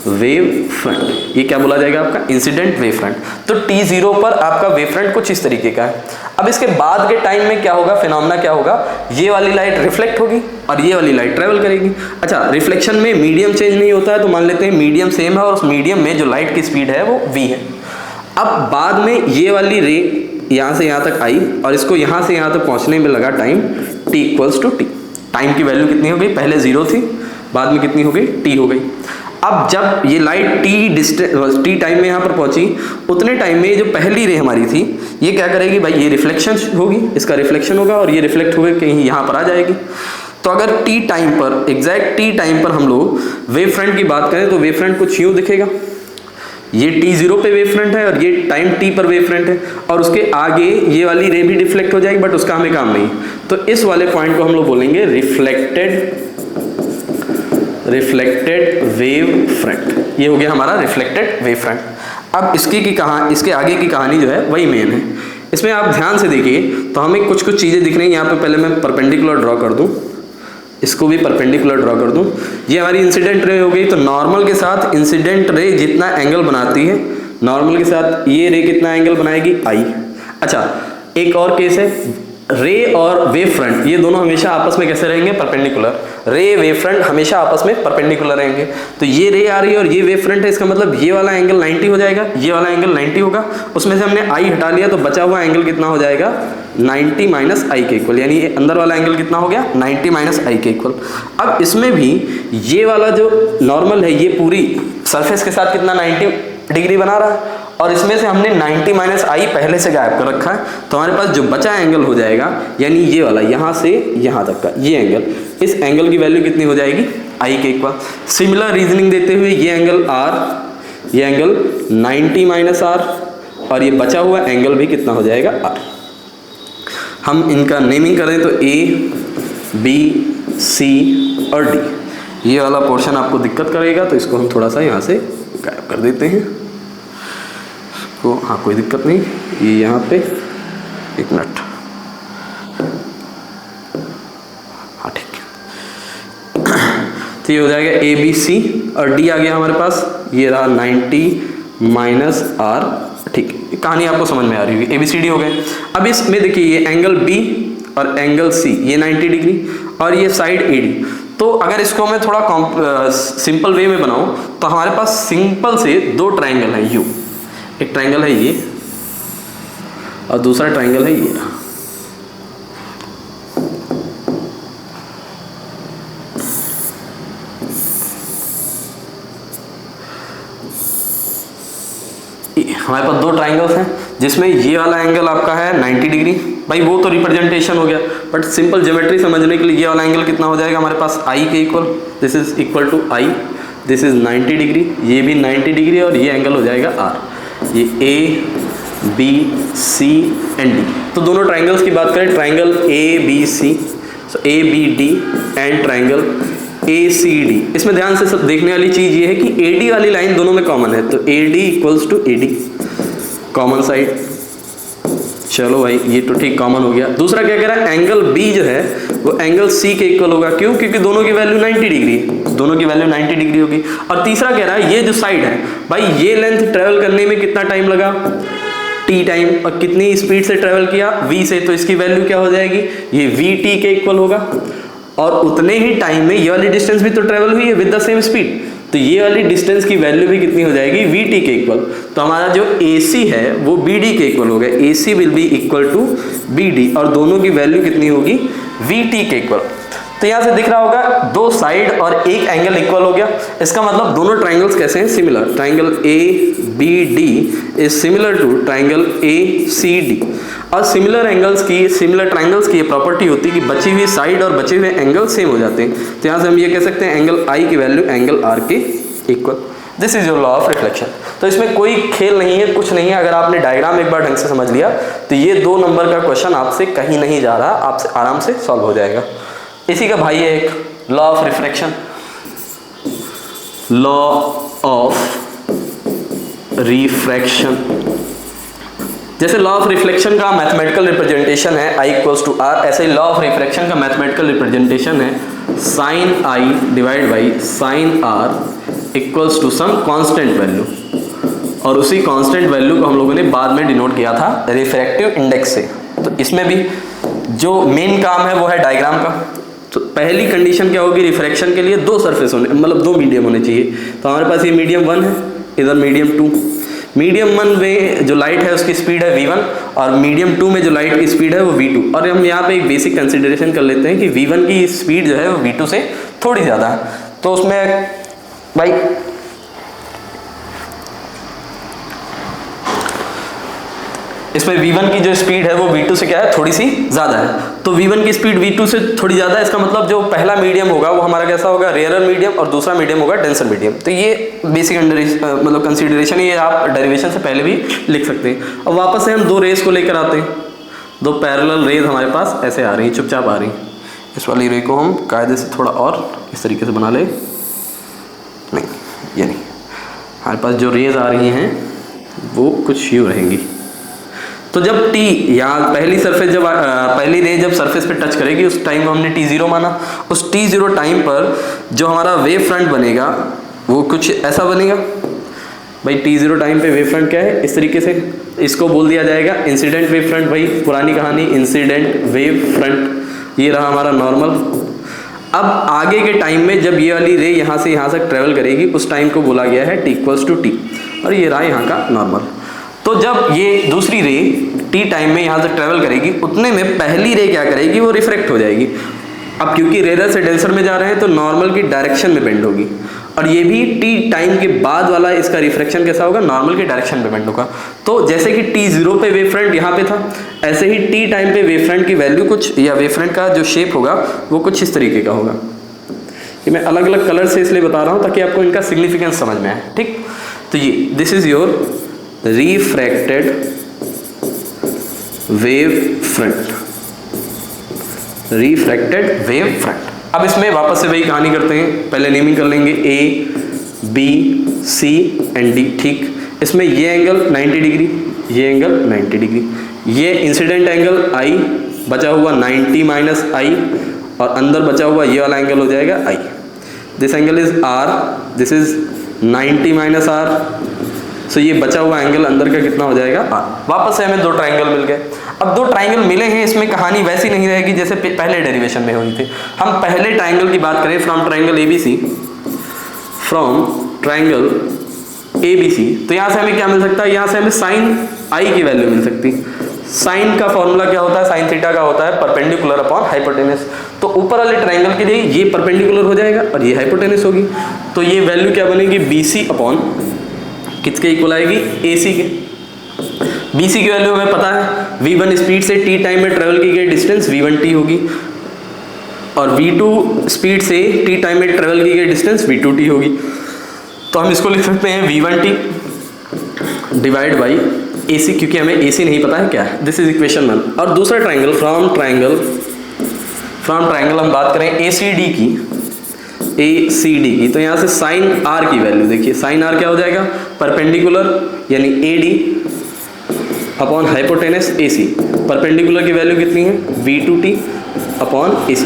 Speaker 1: वेव फ्रंट। ये क्या बोला जाएगा आपका, इंसिडेंट वेव फ्रंट। तो t0 पर आपका वेव फ्रंट कुछ इस तरीके का है। अब इसके बाद के टाइम में क्या होगा, फिनोमेना क्या होगा, ये वाली लाइट रिफ्लेक्ट होगी और ये वाली लाइट ट्रेवल करेगी। अच्छा, रिफ्लेक्शन में मीडियम चेंज नहीं होता है, तो मान लेते हैं मीडियम सेम है और उस मीडियम में जो लाइट की स्पीड है वो v है। अब बाद में ये वाली रे यहाँ से यहाँ तक आई और इसको यहाँ से यहाँ तक पहुँचने में लगा टाइम t = t। टाइम की वैल्यू कितनी हो गई, पहले 0 थी, बाद में कितनी हो गई, t हो गई। अब जब ये लाइट t टाइम में यहाँ पर पहुंची, उतने टाइम में जो पहली रे हमारी थी ये क्या करेगी भाई, ये रिफ्लेक्शन होगी, इसका रिफ्लेक्शन होगा और ये रिफ्लेक्ट होकर कहीं यहाँ पर आ जाएगी। तो अगर t टाइम पर, एग्जैक्ट t टाइम पर हम लोग वेव फ्रंट की बात करें तो वेव फ्रंट कुछ यूँ दिखेगा, ये t0 पे वेव फ्रंट है और ये टाइम t पर वेव फ्रंट है, और उसके आगे ये वाली रे भी डिफ्लेक्ट हो जाएगी, बट उसका हमें काम नहीं। तो इस वाले पॉइंट को हम लोग बोलेंगे रिफ्लेक्टेड वेव फ्रंट। ये हो गया हमारा रिफ्लेक्टेड वेव फ्रंट। अब इसके आगे की कहानी जो है वही मेन है। इसमें आप ध्यान से देखिए तो हमें कुछ चीज़ें दिख रही हैं। यहाँ पे पहले मैं परपेंडिकुलर ड्रॉ कर दूँ, इसको भी परपेंडिकुलर ड्रॉ कर दूँ। ये हमारी इंसिडेंट रे हो गई। तो नॉर्मल के साथ इंसिडेंट रे जितना एंगल बनाती है, नॉर्मल के साथ ये रे कितना एंगल बनाएगी, आई। अच्छा, एक और केस है, रे और वेव फ्रंट, ये दोनों हमेशा आपस में कैसे रहेंगे, परपेंडिकुलर। रे वेव फ्रंट हमेशा आपस में परपेंडिकुलर रहेंगे। तो ये रे आ रही है और ये वेव फ्रंट है, इसका मतलब ये वाला एंगल 90 हो जाएगा, ये वाला एंगल 90 होगा। उसमें से हमने आई हटा लिया तो बचा हुआ एंगल कितना हो जाएगा, 90 - i के इक्वल, यानी ये अंदर वाला एंगल कितना हो गया, 90 - i के इक्वल। अब इसमें भी ये वाला जो नॉर्मल है ये पूरी सरफेस के साथ कितना 90 डिग्री बना रहा है, और इसमें से हमने 90 माइनस आई पहले से गायब कर रखा है, तो हमारे पास जो बचा एंगल हो जाएगा यानी ये वाला यहाँ से यहाँ तक का ये एंगल, इस एंगल की वैल्यू कितनी हो जाएगी आई के इक्वल। सिमिलर रीजनिंग देते हुए ये एंगल आर, ये एंगल 90 माइनस आर और ये बचा हुआ एंगल भी कितना हो जाएगा आर। हम इनका नेमिंग करें तो ए बी सी और डी, ये वाला पोर्शन आपको दिक्कत करेगा तो इसको हम थोड़ा सा यहाँ से गायब कर देते हैं तो हाँ कोई दिक्कत नहीं। ये यहाँ पे एक मिनट, हाँ ठीक है। तो ये हो जाएगा ए बी सी और डी आ गया हमारे पास, ये रहा 90 माइनस आर। ठीक है, कहानी आपको समझ में आ रही होगी, ए बी सी डी हो गए। अब इसमें देखिए ये एंगल बी और एंगल सी ये 90 डिग्री और ये साइड ए डी। तो अगर इसको मैं थोड़ा सिंपल वे में बनाऊं तो हमारे पास सिंपल से दो ट्राइंगल है यू, एक ट्राइंगल है ये और दूसरा ट्राइंगल है ये। हमारे पास दो ट्राइंगल्स हैं जिसमें ये वाला एंगल आपका है 90 डिग्री, भाई वो तो रिप्रेजेंटेशन हो गया, बट सिंपल ज्योमेट्री समझने के लिए ये वाला एंगल कितना हो जाएगा हमारे पास आई के equal, this is equal to I, this is 90 degree, ये भी 90 डिग्री और ये एंगल हो जाएगा आर। ये A B C and D, तो दोनों ट्राइंगल्स की बात करें, triangle A B C, so A B D and triangle A C D. इसमें ध्यान से सब देखने वाली चीज ये है कि ए डी वाली लाइन दोनों में कॉमन है, तो A D equals to A D common side. चलो भाई ये तो ठीक कॉमन हो गया। दूसरा क्या कह रहा है, एंगल बी जो है वो एंगल सी के इक्वल होगा, क्यों? क्योंकि दोनों की वैल्यू 90 डिग्री है, दोनों की वैल्यू 90 डिग्री होगी। और तीसरा कह रहा है ये जो साइड है भाई ये लेंथ ट्रेवल करने में कितना टाइम लगा, टी टाइम, और कितनी स्पीड से ट्रेवल किया v से, तो इसकी वैल्यू क्या हो जाएगी, ये वी टी के इक्वल होगा। और उतने ही टाइम में ये वाली डिस्टेंस भी तो ट्रेवल हुई है विद द सेम स्पीड, तो ये वाली डिस्टेंस की वैल्यू भी कितनी हो जाएगी वी टी के इक्वल। तो हमारा जो ए सी है वो बी डी के इक्वल होगा, A C will be equal to B D, और दोनों की वैल्यू कितनी होगी वी टी के इक्वल। तो यहाँ से दिख रहा होगा दो साइड और एक एंगल इक्वल हो गया, इसका मतलब दोनों ट्राइंगल्स कैसे हैं, similar. Triangle A B D is similar to triangle A C D. और सिमिलर एंगल्स की, सिमिलर ट्राइंगल्स की ये प्रॉपर्टी होती है कि बची हुई साइड और बचे हुए एंगल सेम हो जाते हैं। तो यहाँ से हम ये कह सकते हैं एंगल आई की वैल्यू एंगल आर के equal. This is your law of reflection. तो इसमें कोई खेल नहीं है, कुछ नहीं है। अगर आपने डायग्राम एक बार ढंग से समझ लिया तो ये 2 नंबर का क्वेश्चन आपसे कहीं नहीं जा रहा, आपसे आराम से सॉल्व हो जाएगा। इसी का भाई है एक law of refraction, law of refraction. जैसे लॉ ऑफ रिफ्लेक्शन का मैथमेटिकल रिप्रेजेंटेशन है I इक्वल्स टू आर, ऐसे ही लॉ ऑफ रिफ्रैक्शन का मैथमेटिकल रिप्रेजेंटेशन है sine I divide by sine R equals to some constant value. और उसी कांस्टेंट वैल्यू को हम लोगों ने बाद में डिनोट किया था रिफ्रैक्टिव इंडेक्स से। तो इसमें भी जो मेन काम है वो है डायग्राम का। तो पहली कंडीशन क्या होगी, रिफ्रैक्शन के लिए 2 सरफेस होने, मतलब 2 मीडियम होने चाहिए। तो हमारे पास ये मीडियम 1 है, इधर मीडियम 2। मीडियम 1 में जो लाइट है उसकी स्पीड है v1 और मीडियम 2 में जो लाइट की स्पीड है वो v2। और हम यहाँ पे एक बेसिक कंसिडरेशन कर लेते हैं कि v1 की स्पीड जो है वो v2 से थोड़ी ज़्यादा है। तो उसमें भाई इसमें v1 की जो स्पीड है वो v2 से क्या है, थोड़ी सी ज़्यादा है। तो v1 की स्पीड v2 से थोड़ी ज़्यादा है, इसका मतलब जो पहला मीडियम होगा वो हमारा कैसा होगा, रेयरर मीडियम, और दूसरा मीडियम होगा डेंसर मीडियम। तो ये बेसिक मतलब कंसीडरेशन, ये आप डेरिवेशन से पहले भी लिख सकते हैं। अब वापस से हम 2 रेस को लेकर आते हैं। 2 पैरेलल रेज हमारे पास ऐसे आ रही हैं, चुपचाप आ रही हैं। इस वाली रे को हम कायदे से थोड़ा और इस तरीके से बना ले, नहीं ये नहीं, हमारे पास जो रेज आ रही हैं वो कुछ यूँ रहेंगी। तो जब t यहाँ पहली सरफेस जब पहली रे जब सरफेस पे टच करेगी उस टाइम को हमने t0 माना। उस t0 टाइम पर जो हमारा वेव फ्रंट बनेगा वो कुछ ऐसा बनेगा। भाई t0 टाइम पे वेव फ्रंट क्या है, इस तरीके से इसको बोल दिया जाएगा इंसिडेंट वेव फ्रंट। भाई पुरानी कहानी, इंसिडेंट वेव फ्रंट, ये रहा हमारा नॉर्मल। अब आगे के टाइम में जब ये वाली रे यहाँ से यहाँ तक ट्रेवल करेगी उस टाइम को बोला गया है t इक्वल्स टू t, और ये रहा यहाँ का नॉर्मल। तो जब ये दूसरी रे t टाइम में यहाँ से ट्रेवल करेगी उतने में पहली रे क्या करेगी, वो रिफ्रैक्ट हो जाएगी। अब क्योंकि रेयर से डेंसर में जा रहे हैं तो नॉर्मल की डायरेक्शन में बेंड होगी, और ये भी t टाइम के बाद वाला इसका रिफ्रैक्शन कैसा होगा, नॉर्मल के डायरेक्शन में बेंड होगा। तो जैसे कि t0 पे वेव फ्रंट यहाँ पे था, ऐसे ही t टाइम पे वेव फ्रंट की वैल्यू कुछ, या वेव फ्रंट का जो शेप होगा वो कुछ इस तरीके का होगा। ये मैं अलग अलग कलर से इसलिए बता रहा हूँ ताकि आपको इनका सिग्निफिकेंस समझ में आए, ठीक। तो ये this is your refracted wave front, refracted wave front. अब इसमें वापस से वही कहानी करते हैं, पहले नेमिंग कर लेंगे A B C and D, ठीक। इसमें ये एंगल 90 डिग्री, ये एंगल 90 डिग्री, ये इंसिडेंट एंगल I, बचा हुआ 90 माइनस I, और अंदर बचा हुआ ये वाला एंगल हो जाएगा I। This angle is R, this is 90 minus R, सो ये बचा हुआ एंगल अंदर का कितना हो जाएगा R। वापस से हमें दो ट्राइंगल मिल गए। अब दो ट्राइंगल मिले हैं, इसमें कहानी वैसी नहीं रहेगी जैसे पहले डेरिवेशन में हुई थी। हम पहले ट्राइंगल की बात करें, from triangle ABC, from triangle ABC, तो यहाँ से हमें क्या मिल सकता है, यहाँ से हमें साइन I की वैल्यू मिल सकती। साइन का फॉर्मूला क्या होता है, साइन थीटा का होता है परपेंडिकुलर अपॉन हाइपोटेनस। तो ऊपर वाले ट्राइंगल के लिए ये परपेंडिकुलर हो जाएगा और ये हाइपोटेनस होगी, तो ये वैल्यू क्या बनेगी, BC अपॉन किसके इक्वल आएगी, AC के। BC की वैल्यू हमें पता है, V1 स्पीड से t टाइम में ट्रेवल की गई डिस्टेंस V1t होगी, और V2 स्पीड से t टाइम में ट्रेवल की गई डिस्टेंस V2t होगी। तो हम इसको लिख सकते हैं V1t डिवाइड बाई AC, क्योंकि हमें AC नहीं पता है क्या है। This is equation 1। और दूसरा ट्राइंगल, फ्रॉम ट्राइंगल हम बात करें ACD की, तो यहाँ से साइन R की वैल्यू देखिए, साइन R क्या हो जाएगा, परपेंडिकुलर यानी AD upon hypotenuse AC। Perpendicular की वैल्यू कितनी है, V2t अपॉन AC।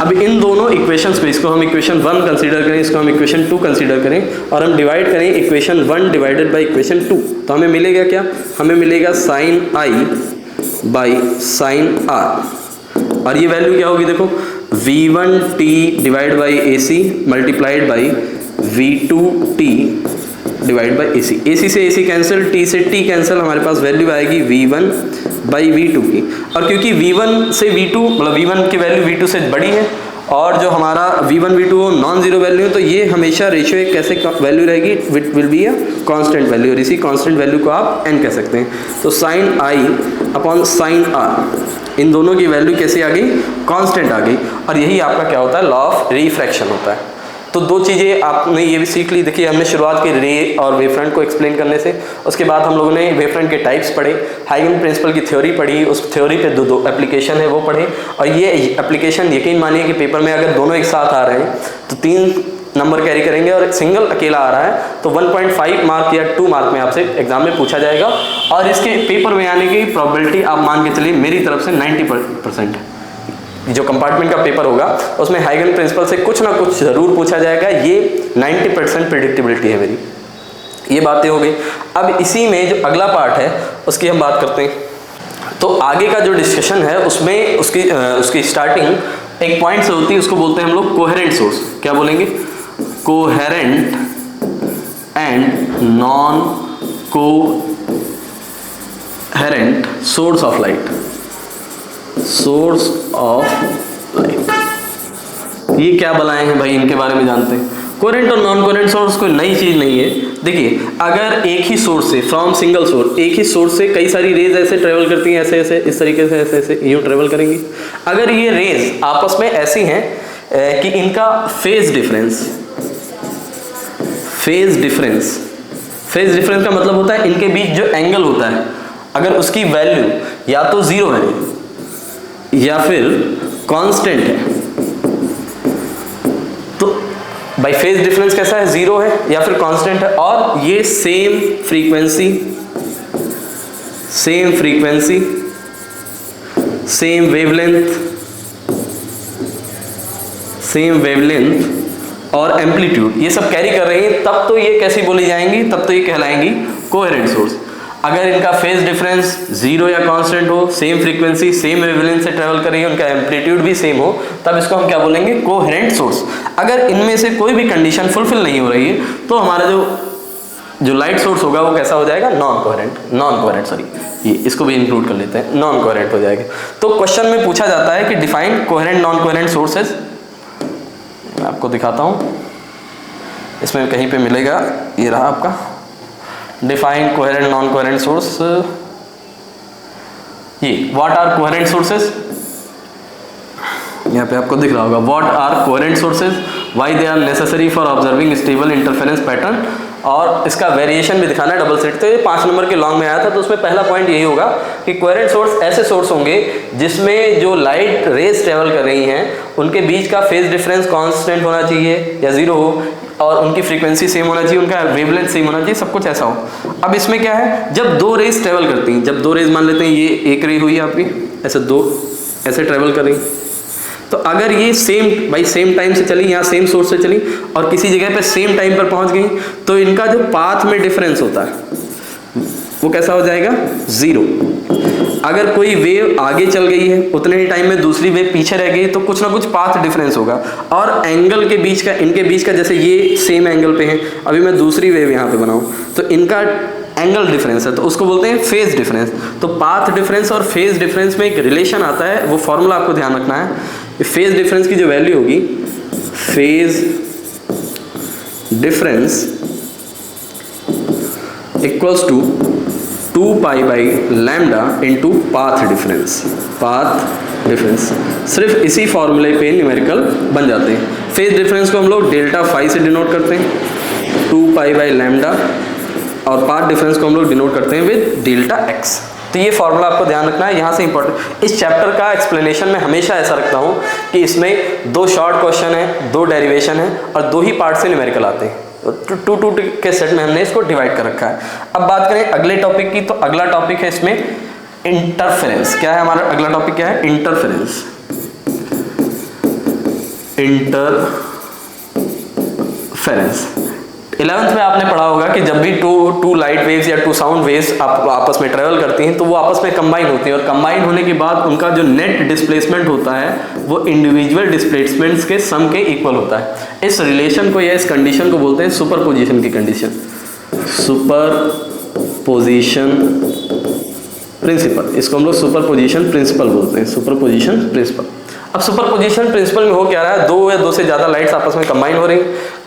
Speaker 1: अब इन दोनों इक्वेशंस को, इसको हम इक्वेशन 1 कंसीडर करें, इसको हम इक्वेशन 2 कंसीडर करें, और हम डिवाइड करें इक्वेशन 1 डिवाइडेड बाई इक्वेशन 2, तो हमें मिलेगा क्या, हमें मिलेगा sine I by sine R, और ये वैल्यू क्या होगी देखो, V1t divide by AC multiplied by V2t divide by AC। AC से AC कैंसिल, T से T कैंसिल, हमारे पास वैल्यू आएगी V1 बाई V2 की। और क्योंकि V1 से V2 मतलब V1 की वैल्यू V2 से बड़ी है, और जो हमारा V1 V2 non zero value है, तो ये हमेशा रेशियो एक कैसे वैल्यू रहेगी, it will be a constant value, और इसी कांस्टेंट वैल्यू को आप n कह सकते हैं। तो sine I upon sine R, इन दोनों की वैल्यू कैसे आ गई, कांस्टेंट आ गई, और यही आपका क्या होता है, लॉ ऑफ रिफ्रैक्शन होता है। तो दो चीज़ें आपने ये भी सीख ली। देखिए हमने शुरुआत की रे और वेवफ्रंट को एक्सप्लेन करने से, उसके बाद हम लोगों ने वेवफ्रंट के टाइप्स पढ़े, हाइगन प्रिंसिपल की थ्योरी पढ़ी, उस थ्योरी पे दो एप्लीकेशन है वो पढ़े, और ये एप्लीकेशन यकीन मानिए कि पेपर में अगर दोनों एक साथ आ रहे हैं तो 3 नंबर कैरी करेंगे, और सिंगल अकेला आ रहा है तो 1.5 मार्क या 2 मार्क में आपसे एग्जाम में पूछा जाएगा, और इसके पेपर में आने की प्रोबेबिलिटी आप मान के चलिए मेरी तरफ से 90% है। जो कंपार्टमेंट का पेपर होगा उसमें हाइगन प्रिंसिपल से कुछ ना कुछ ज़रूर पूछा जाएगा, ये 90% प्रेडिक्टेबिलिटी है मेरी। ये बातें हो गई। अब इसी में जो अगला पार्ट है उसकी हम बात करते हैं। तो आगे का जो डिस्कशन है उसमें उसकी स्टार्टिंग एक पॉइंट से होती है, उसको बोलते हैं हम लोग कोहेरेंट सोर्स। क्या बोलेंगे, coherent and non coherent source of light, source of light. ये क्या बलाएं हैं भाई, इनके बारे में जानते हैं। कोहेरेंट और नॉन कोहेरेंट सोर्स कोई नई चीज नहीं है। देखिए अगर एक ही सोर्स से, फ्रॉम सिंगल सोर्स, एक ही सोर्स से कई सारी रेज ऐसे ट्रेवल करती हैं, ऐसे ऐसे इस तरीके से ऐसे ऐसे यूँ ट्रेवल करेंगी। अगर ये रेज आपस में ऐसी हैं कि इनका फेज डिफरेंस का मतलब होता है इनके बीच जो एंगल होता है, अगर उसकी वैल्यू या तो 0 है या फिर कांस्टेंट है, तो भाई फेज डिफरेंस कैसा है, 0 है या फिर कांस्टेंट है, और ये सेम फ्रीक्वेंसी, सेम वेवलेंथ और एम्पलीट्यूड ये सब कैरी कर रही हैं, तब तो ये कैसी बोली जाएंगी, तब तो ये कहलाएंगी कोहेरेंट सोर्स। अगर इनका फेज डिफरेंस 0 या कांस्टेंट हो, सेम फ्रीक्वेंसी सेम वेवलेंथ से ट्रेवल कर रही है, उनका एम्पलीट्यूड भी सेम हो, तब इसको हम क्या बोलेंगे, कोहेरेंट सोर्स। अगर इनमें से कोई भी कंडीशन फुलफिल नहीं हो रही है तो हमारा जो लाइट सोर्स होगा वो कैसा हो जाएगा, नॉन कोहेरेंट सॉरी, ये इसको भी इंक्लूड कर लेते हैं, नॉन कोहेरेंट हो जाएगा। तो क्वेश्चन में पूछा जाता है कि define coherent non coherent sources. मैं आपको दिखाता हूँ, इसमें कहीं पे मिलेगा, ये रहा आपका define coherent non coherent source. ये व्हाट आर कोहेरेंट सोर्सेज, यहाँ पे आपको दिख रहा होगा what are coherent sources, why they are necessary for observing stable interference pattern, और इसका वेरिएशन भी दिखाना है डबल स्लिट। तो ये 5 नंबर के लॉन्ग में आया था, तो उसमें पहला पॉइंट यही होगा कि कोहेरेंट सोर्स ऐसे सोर्स होंगे जिसमें जो लाइट रेज ट्रेवल कर रही हैं उनके बीच का फेज डिफरेंस कांस्टेंट होना चाहिए या जीरो हो, और उनकी फ्रीक्वेंसी सेम होना चाहिए, उनका वेवलेंथ सेम होना चाहिए, सब कुछ ऐसा हो। अब इसमें क्या है, जब 2 रेज ट्रेवल करती हैं, जब 2 रेज मान लेते हैं ये एक रे हुई आपकी, ऐसे 2 ऐसे ट्रेवल कर रही, तो अगर ये सेम टाइम से चली, यहाँ सेम सोर्स से चली और किसी जगह पे सेम टाइम पर पहुंच गई, तो इनका जो पाथ में डिफरेंस होता है वो कैसा हो जाएगा, 0। अगर कोई वेव आगे चल गई है उतने ही टाइम में दूसरी वेव पीछे रह गई तो कुछ ना कुछ पाथ डिफरेंस होगा, और एंगल के बीच का, इनके बीच का, जैसे ये सेम एंगल पे है, अभी मैं दूसरी वेव यहाँ पे बनाऊँ तो इनका एंगल डिफरेंस है, तो उसको बोलते हैं फेज डिफरेंस। तो पाथ डिफरेंस और फेज डिफरेंस में एक रिलेशन आता है, वो फॉर्मूला आपको ध्यान रखना है। फेज डिफरेंस की जो वैल्यू होगी, phase difference equals to 2 pi by lambda into path difference. Path difference सिर्फ इसी फॉर्मूले पे न्यूमेरिकल बन जाते हैं। फेज डिफरेंस को हम लोग डेल्टा फाई से डिनोट करते हैं, 2 पाई बाई लैम्डा, और पाथ डिफरेंस को हम लोग डिनोट करते हैं विद डेल्टा एक्स। तो ये फॉर्मूला आपको ध्यान रखना है, यहाँ से इंपॉर्टेंट। इस चैप्टर का एक्सप्लेनेशन में हमेशा ऐसा रखता हूँ कि इसमें 2 शॉर्ट क्वेश्चन है, 2 डेरिवेशन है और 2 ही पार्ट से न्यूमेरिकल आते हैं। तो 2 के सेट में हमने इसको डिवाइड कर रखा है। अब बात करें अगले टॉपिक की, तो अगला टॉपिक है इसमें इंटरफेरेंस। क्या है हमारा अगला टॉपिक, क्या है, इंटरफेरेंस। इंटरफेरेंस 11th में आपने पढ़ा होगा कि जब भी टू लाइट वेव्स या 2 साउंड वेव्स आपस में ट्रेवल करती हैं तो वो आपस में कंबाइन होती हैं, और कंबाइन होने के बाद उनका जो नेट डिस्प्लेसमेंट होता है वो इंडिविजुअल डिस्प्लेसमेंट्स के सम के इक्वल होता है। इस रिलेशन को या इस कंडीशन को बोलते हैं सुपरपोजिशन की कंडीशन, सुपरपोजिशन प्रिंसिपल। इसको हम लोग सुपरपोजिशन प्रिंसिपल बोलते हैं, सुपरपोजिशन प्रिंसिपल। अब सुपरपोजिशन प्रिंसिपल में हो क्या रहा है, 2 या 2 से ज़्यादा लाइट्स आपस में कंबाइन हो रही।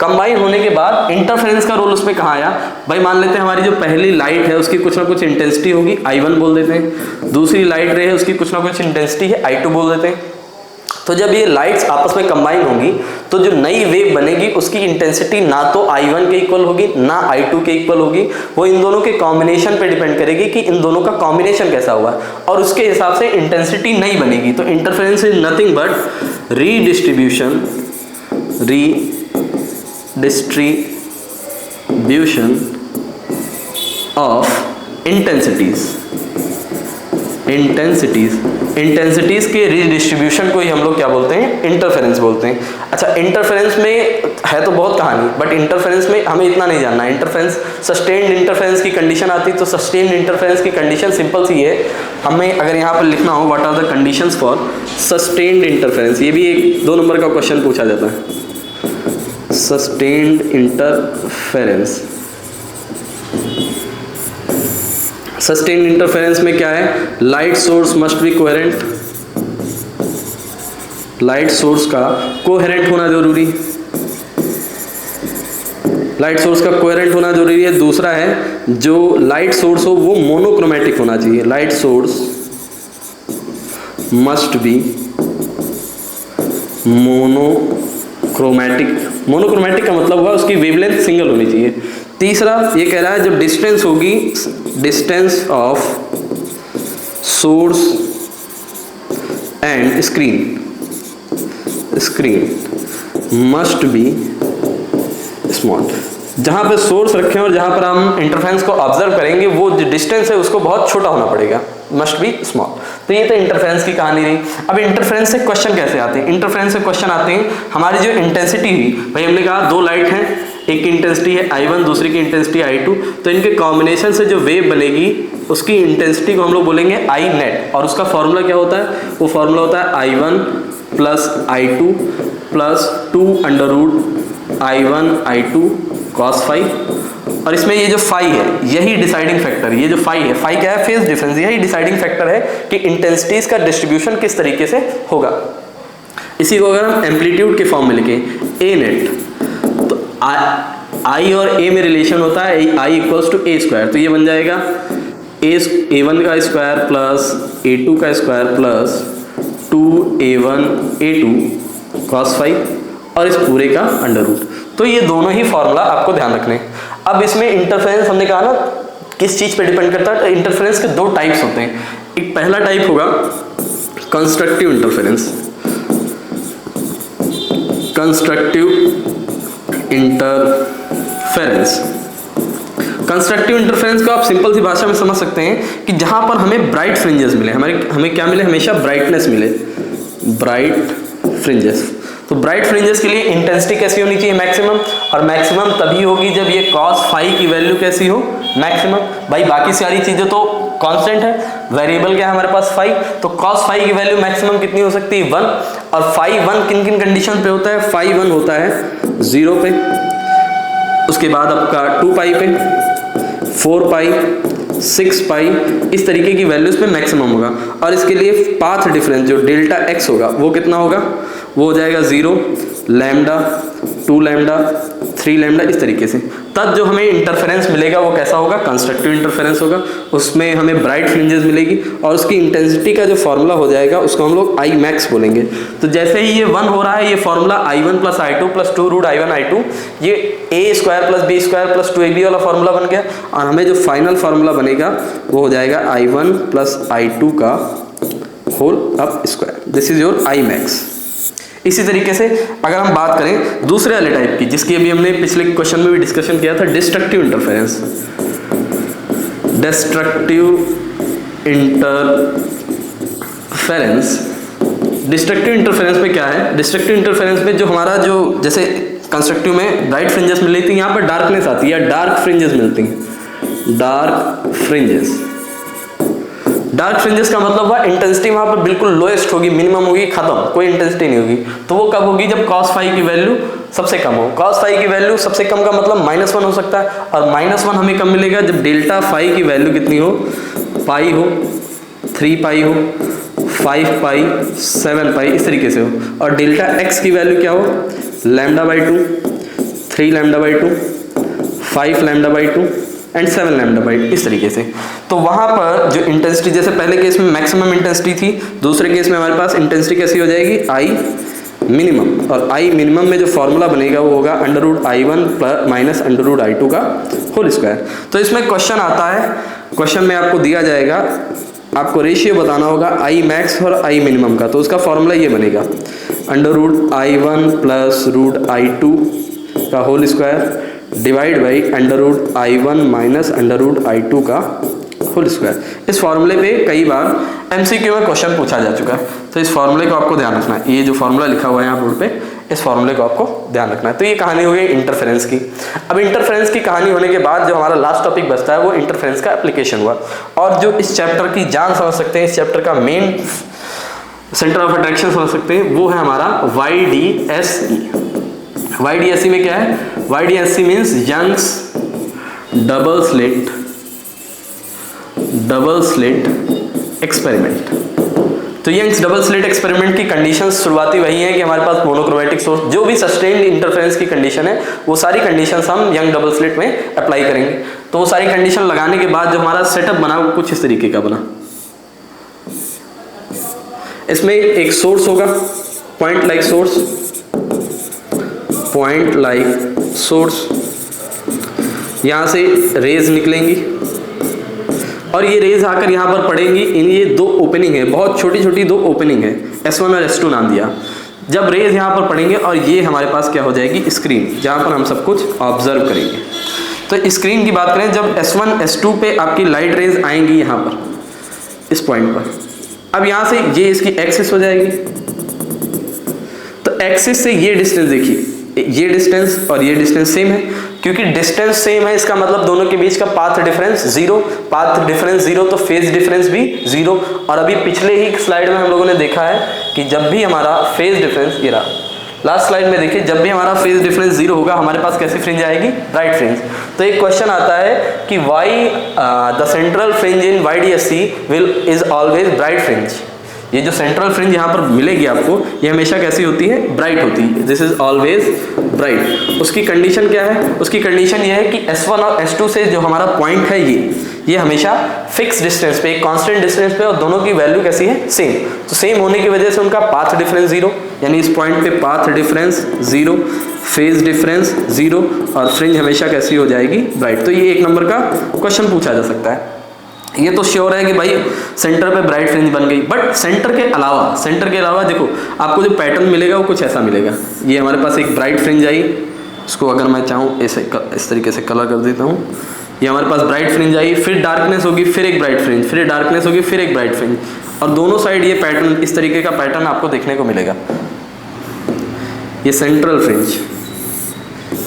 Speaker 1: कंबाइन होने के बाद इंटरफेरेंस का रोल उसमें कहाँ आया, भाई मान लेते हैं हमारी जो पहली लाइट है उसकी कुछ ना कुछ इंटेंसिटी होगी, I1 बोल देते हैं। दूसरी लाइट रे है उसकी कुछ ना कुछ इंटेंसिटी है, I2 बोल देते हैं। तो जब ये लाइट्स आपस में कंबाइन होंगी तो जो नई वेव बनेगी उसकी इंटेंसिटी ना तो I1 के इक्वल होगी ना I2 के इक्वल होगी, वो इन दोनों के कॉम्बिनेशन पे डिपेंड करेगी कि इन दोनों का कॉम्बिनेशन कैसा हुआ, और उसके हिसाब से इंटेंसिटी नई बनेगी। तो interference is nothing but redistribution of intensities के रीडिस्ट्रीब्यूशन को ही हम लोग क्या बोलते हैं, इंटरफेरेंस बोलते हैं। अच्छा, इंटरफेरेंस में है तो बहुत कहानी, बट इंटरफेरेंस में हमें इतना नहीं जानना है। इंटरफेरेंस, सस्टेन्ड इंटरफेरेंस की कंडीशन आती है, तो सस्टेन्ड इंटरफेरेंस की कंडीशन सिंपल सी है। हमें अगर यहाँ पर लिखना हो what are the conditions for sustained interference, ये भी एक 2 नंबर का क्वेश्चन पूछा जाता है। सस्टेन्ड इंटरफेरेंस, सस्टेन्ड इंटरफेरेंस में क्या है, light source must be coherent, light source का कोहेरेंट होना जरूरी, लाइट सोर्स का कोहेरेंट होना जरूरी है। दूसरा है जो लाइट सोर्स हो वो मोनोक्रोमेटिक होना चाहिए, light source must be monochromatic. Monochromatic का मतलब हुआ उसकी वेवलेंथ सिंगल होनी चाहिए। तीसरा ये कह रहा है जो डिस्टेंस होगी, distance of source and screen must be small. जहाँ पे सोर्स रखें और जहाँ पर हम इंटरफेरेंस को ऑब्जर्व करेंगे वो जो डिस्टेंस है उसको बहुत छोटा होना पड़ेगा, मस्ट बी स्मॉल। तो ये तो इंटरफेरेंस की कहानी रही। अब इंटरफेरेंस से क्वेश्चन कैसे आते हैं, इंटरफेरेंस से क्वेश्चन आते हैं हमारी जो इंटेंसिटी हुई, भाई हमने कहा 2 लाइट हैं, एक की इंटेंसिटी है I1, दूसरी की इंटेंसिटी I2, तो इनके कॉम्बिनेशन से जो वेव बनेगी उसकी इंटेंसिटी को हम लोग बोलेंगे I नेट, और उसका फॉर्मूला क्या होता है, वो फॉर्मूला होता है I1 plus I2 plus 2 under root I1 I2 cos phi. और इसमें ये जो फाई है यही डिसाइडिंग फैक्टर, ये जो फाई है, फाई क्या है, फेज डिफरेंस, यही डिसाइडिंग फैक्टर है कि इंटेंसिटीज का डिस्ट्रीब्यूशन किस तरीके से होगा। इसी को अगर हम एम्पलीट्यूड के फॉर्म में लिखें A नेट, तो आई और ए में रिलेशन होता है I equals to A square, तो ये बन जाएगा a1 का स्क्वायर प्लस a2 का square plus 2a1 a2 cos phi और इस पूरे का अंडर रूट। तो ये दोनों ही फॉर्मूला आपको ध्यान रखने हैं। अब इसमें इंटरफेरेंस हमने कहा ना किस चीज पे डिपेंड करता है, तो इंटरफेरेंस के दो टाइप्स होते हैं। एक पहला टाइप होगा constructive interference, constructive interference. Constructive interference को आप सिंपल सी भाषा में समझ सकते हैं कि जहां पर हमें ब्राइट फ्रिंजेस मिले, हमें क्या मिले, हमेशा ब्राइटनेस मिले, ब्राइट फ्रिंजेस। तो ब्राइट फ्रिंजेस के लिए इंटेंसिटी कैसी होनी चाहिए, मैक्सिमम, और मैक्सिमम तभी होगी जब ये cos फाई की वैल्यू कैसी हो, मैक्सिमम। भाई बाकी सारी चीजें तो कांस्टेंट है, वेरिएबल क्या है हमारे पास फाई, तो cos फाई की वैल्यू मैक्सिमम कितनी हो सकती है 1, और फाई 1 किन किन कंडीशन पे होता है, फाई 1 होता है 0 पे, उसके बाद आपका 2 पाई पे, 4 पाई, 6 पाई, इस तरीके की वैल्यूज पे मैक्सिमम होगा। और इसके लिए पाथ डिफरेंस जो डेल्टा एक्स होगा वो कितना होगा, वो हो जाएगा 0, लैम्डा, 2 लैम्डा, 3 लैम्डा, इस तरीके से। तब जो हमें इंटरफेरेंस मिलेगा वो कैसा होगा, कंस्ट्रक्टिव इंटरफेरेंस होगा, उसमें हमें ब्राइट फ्रिंजेस मिलेगी और उसकी इंटेंसिटी का जो फॉर्मूला हो जाएगा उसको हम लोग आई मैक्स बोलेंगे। तो जैसे ही ये 1 हो रहा है, ये formula I1 plus I2 plus 2 root I1 I2, ये a square plus b square plus 2ab वाला फॉर्मूला बन गया, और हमें जो फाइनल फॉर्मूला बनेगा वो हो जाएगा I1 प्लस I2 का whole up square. This is your I max. इसी तरीके से अगर हम बात करें दूसरे वाले टाइप की, जिसकी अभी हमने पिछले क्वेश्चन में भी डिस्कशन किया था, डिस्ट्रक्टिव इंटरफेरेंस। डिस्ट्रक्टिव इंटरफेरेंस में क्या है, डिस्ट्रक्टिव इंटरफेरेंस में जो हमारा जो जैसे कंस्ट्रक्टिव में ब्राइट फ्रिंजेस मिल रही थी, यहाँ पर डार्कनेस आती है, डार्क फ्रिंजेस मिलती हैं, डार्क फ्रिंजेस। डार्क फ्रिंजेस का मतलब हुआ इंटेंसिटी वहां पर बिल्कुल लोएस्ट होगी, मिनिमम होगी, खत्म, कोई इंटेंसिटी नहीं होगी। तो वो कब होगी, जब cos फाई की वैल्यू सबसे कम हो। cos फाई की वैल्यू सबसे कम का मतलब -1 हो सकता है, और -1 हमें कब मिलेगा, जब डेल्टा फाई की वैल्यू कितनी हो, पाई हो, 3 पाई हो, 5 पाई, 7 पाई, इस तरीके से हो। और डेल्टा एक्स की वैल्यू क्या हो, lambda by 2, 3 lambda by 2, 5 lambda by 2 and 7 lambda by, इस तरीके से। तो वहां पर जो इंटेंसिटी, जैसे पहले केस में मैक्सिमम इंटेंसिटी थी, दूसरे केस में हमारे पास इंटेंसिटी कैसी हो जाएगी, आई मिनिमम। और आई मिनिमम में जो फॉर्मूला बनेगा वो होगा √I1 माइनस √I2 का होल स्क्वायर। तो इसमें क्वेश्चन आता है, क्वेश्चन में आपको दिया जाएगा, आपको रेशियो बताना होगा आई मैक्स और आई मिनिमम का। तो उसका फॉर्मूला ये बनेगा √I1 प्लस √I2 का whole square divide by √I1 minus √I2 का होल स्क्वायर। इस फॉर्मूले पे कई बार एमसीक्यू में क्वेश्चन पूछा जा चुका है, तो इस फॉर्मूले को आपको ध्यान रखना है। ये जो फॉर्मूला लिखा हुआ है यहाँ बोर्ड पे, इस फॉर्मूले को आपको ध्यान रखना है। तो ये कहानी हो गई इंटरफेरेंस की। अब इंटरफेरेंस की कहानी होने के बाद जो हमारा लास्ट टॉपिक बचता है वो इंटरफेरेंस का एप्लीकेशन हुआ। और जो इस चैप्टर की जान समझ सकते हैं, इस चैप्टर का मेन सेंटर ऑफ अट्रैक्शन समझ सकते हैं, वो है हमारा YDSE। YDSE में क्या है, YDSE means Young's double slit experiment. तो यंग्स डबल स्लिट एक्सपेरिमेंट की कंडीशंस शुरुआती वही है कि हमारे पास मोनोक्रोमैटिक सोर्स, जो भी सस्टेन्ड इंटरफेरेंस की कंडीशन है वो सारी कंडीशंस हम यंग डबल स्लिट में अप्लाई करेंगे। तो वो सारी कंडीशन लगाने के बाद जो हमारा सेटअप बना वो कुछ इस तरीके का बना। इसमें एक सोर्स होगा, पॉइंट लाइक सोर्स, यहां से रेज निकलेंगी और ये रेज आकर यहाँ पर पड़ेंगी। इन ये दो ओपनिंग है, बहुत छोटी छोटी दो ओपनिंग है, S1 और S2 नाम दिया। जब रेज यहाँ पर पड़ेंगे और ये हमारे पास क्या हो जाएगी, स्क्रीन, जहाँ पर हम सब कुछ ऑब्जर्व करेंगे। तो स्क्रीन की बात करें, जब S1 S2 पे आपकी लाइट रेज आएंगी यहाँ पर इस पॉइंट पर, अब यहाँ से ये इसकी एक्सिस हो जाएगी। तो एक्सिस से ये डिस्टेंस देखिए, ये डिस्टेंस और ये डिस्टेंस सेम है। क्योंकि डिस्टेंस सेम है इसका मतलब दोनों के बीच का पाथ डिफरेंस 0, पाथ डिफरेंस 0 तो फेज डिफरेंस भी 0। और अभी पिछले ही स्लाइड में हम लोगों ने देखा है कि जब भी हमारा फेज डिफरेंस, ये रहा लास्ट स्लाइड में देखिए, जब भी हमारा फेज डिफरेंस 0 होगा हमारे पास कैसी फ्रिंज आएगी, राइट फ्रिंज। तो एक क्वेश्चन आता है कि why the central fringe in YDSE is always bright fringe. ये जो सेंट्रल फ्रिंज यहाँ पर मिलेगी आपको, ये हमेशा कैसी होती है, ब्राइट होती है, दिस इज ऑलवेज ब्राइट। उसकी कंडीशन क्या है, उसकी कंडीशन ये है कि S1 और S2 से जो हमारा पॉइंट है ये हमेशा फिक्स डिस्टेंस पे, एक कांस्टेंट डिस्टेंस पे, और दोनों की वैल्यू कैसी है, सेम। तो सेम होने की वजह से उनका पाथ डिफरेंस 0, यानी इस पॉइंट पे पाथ डिफरेंस 0, फेज डिफरेंस 0, और फ्रिंज हमेशा कैसी हो जाएगी, ब्राइट। तो ये 1 नंबर का क्वेश्चन पूछा जा सकता है। ये तो श्योर है कि भाई सेंटर पे ब्राइट फ्रिंज बन गई, बट सेंटर के अलावा देखो आपको जो पैटर्न मिलेगा वो कुछ ऐसा मिलेगा। ये हमारे पास एक ब्राइट फ्रिंज आई, इसको अगर मैं चाहूँ इस तरीके से कलर कर देता हूँ। ये हमारे पास ब्राइट फ्रिंज आई, फिर डार्कनेस होगी, फिर एक ब्राइट फ्रिंज, फिर डार्कनेस होगी, फिर एक ब्राइट फ्रिंज, और दोनों साइड ये पैटर्न, इस तरीके का पैटर्न आपको देखने को मिलेगा। ये सेंट्रल फ्रिंज,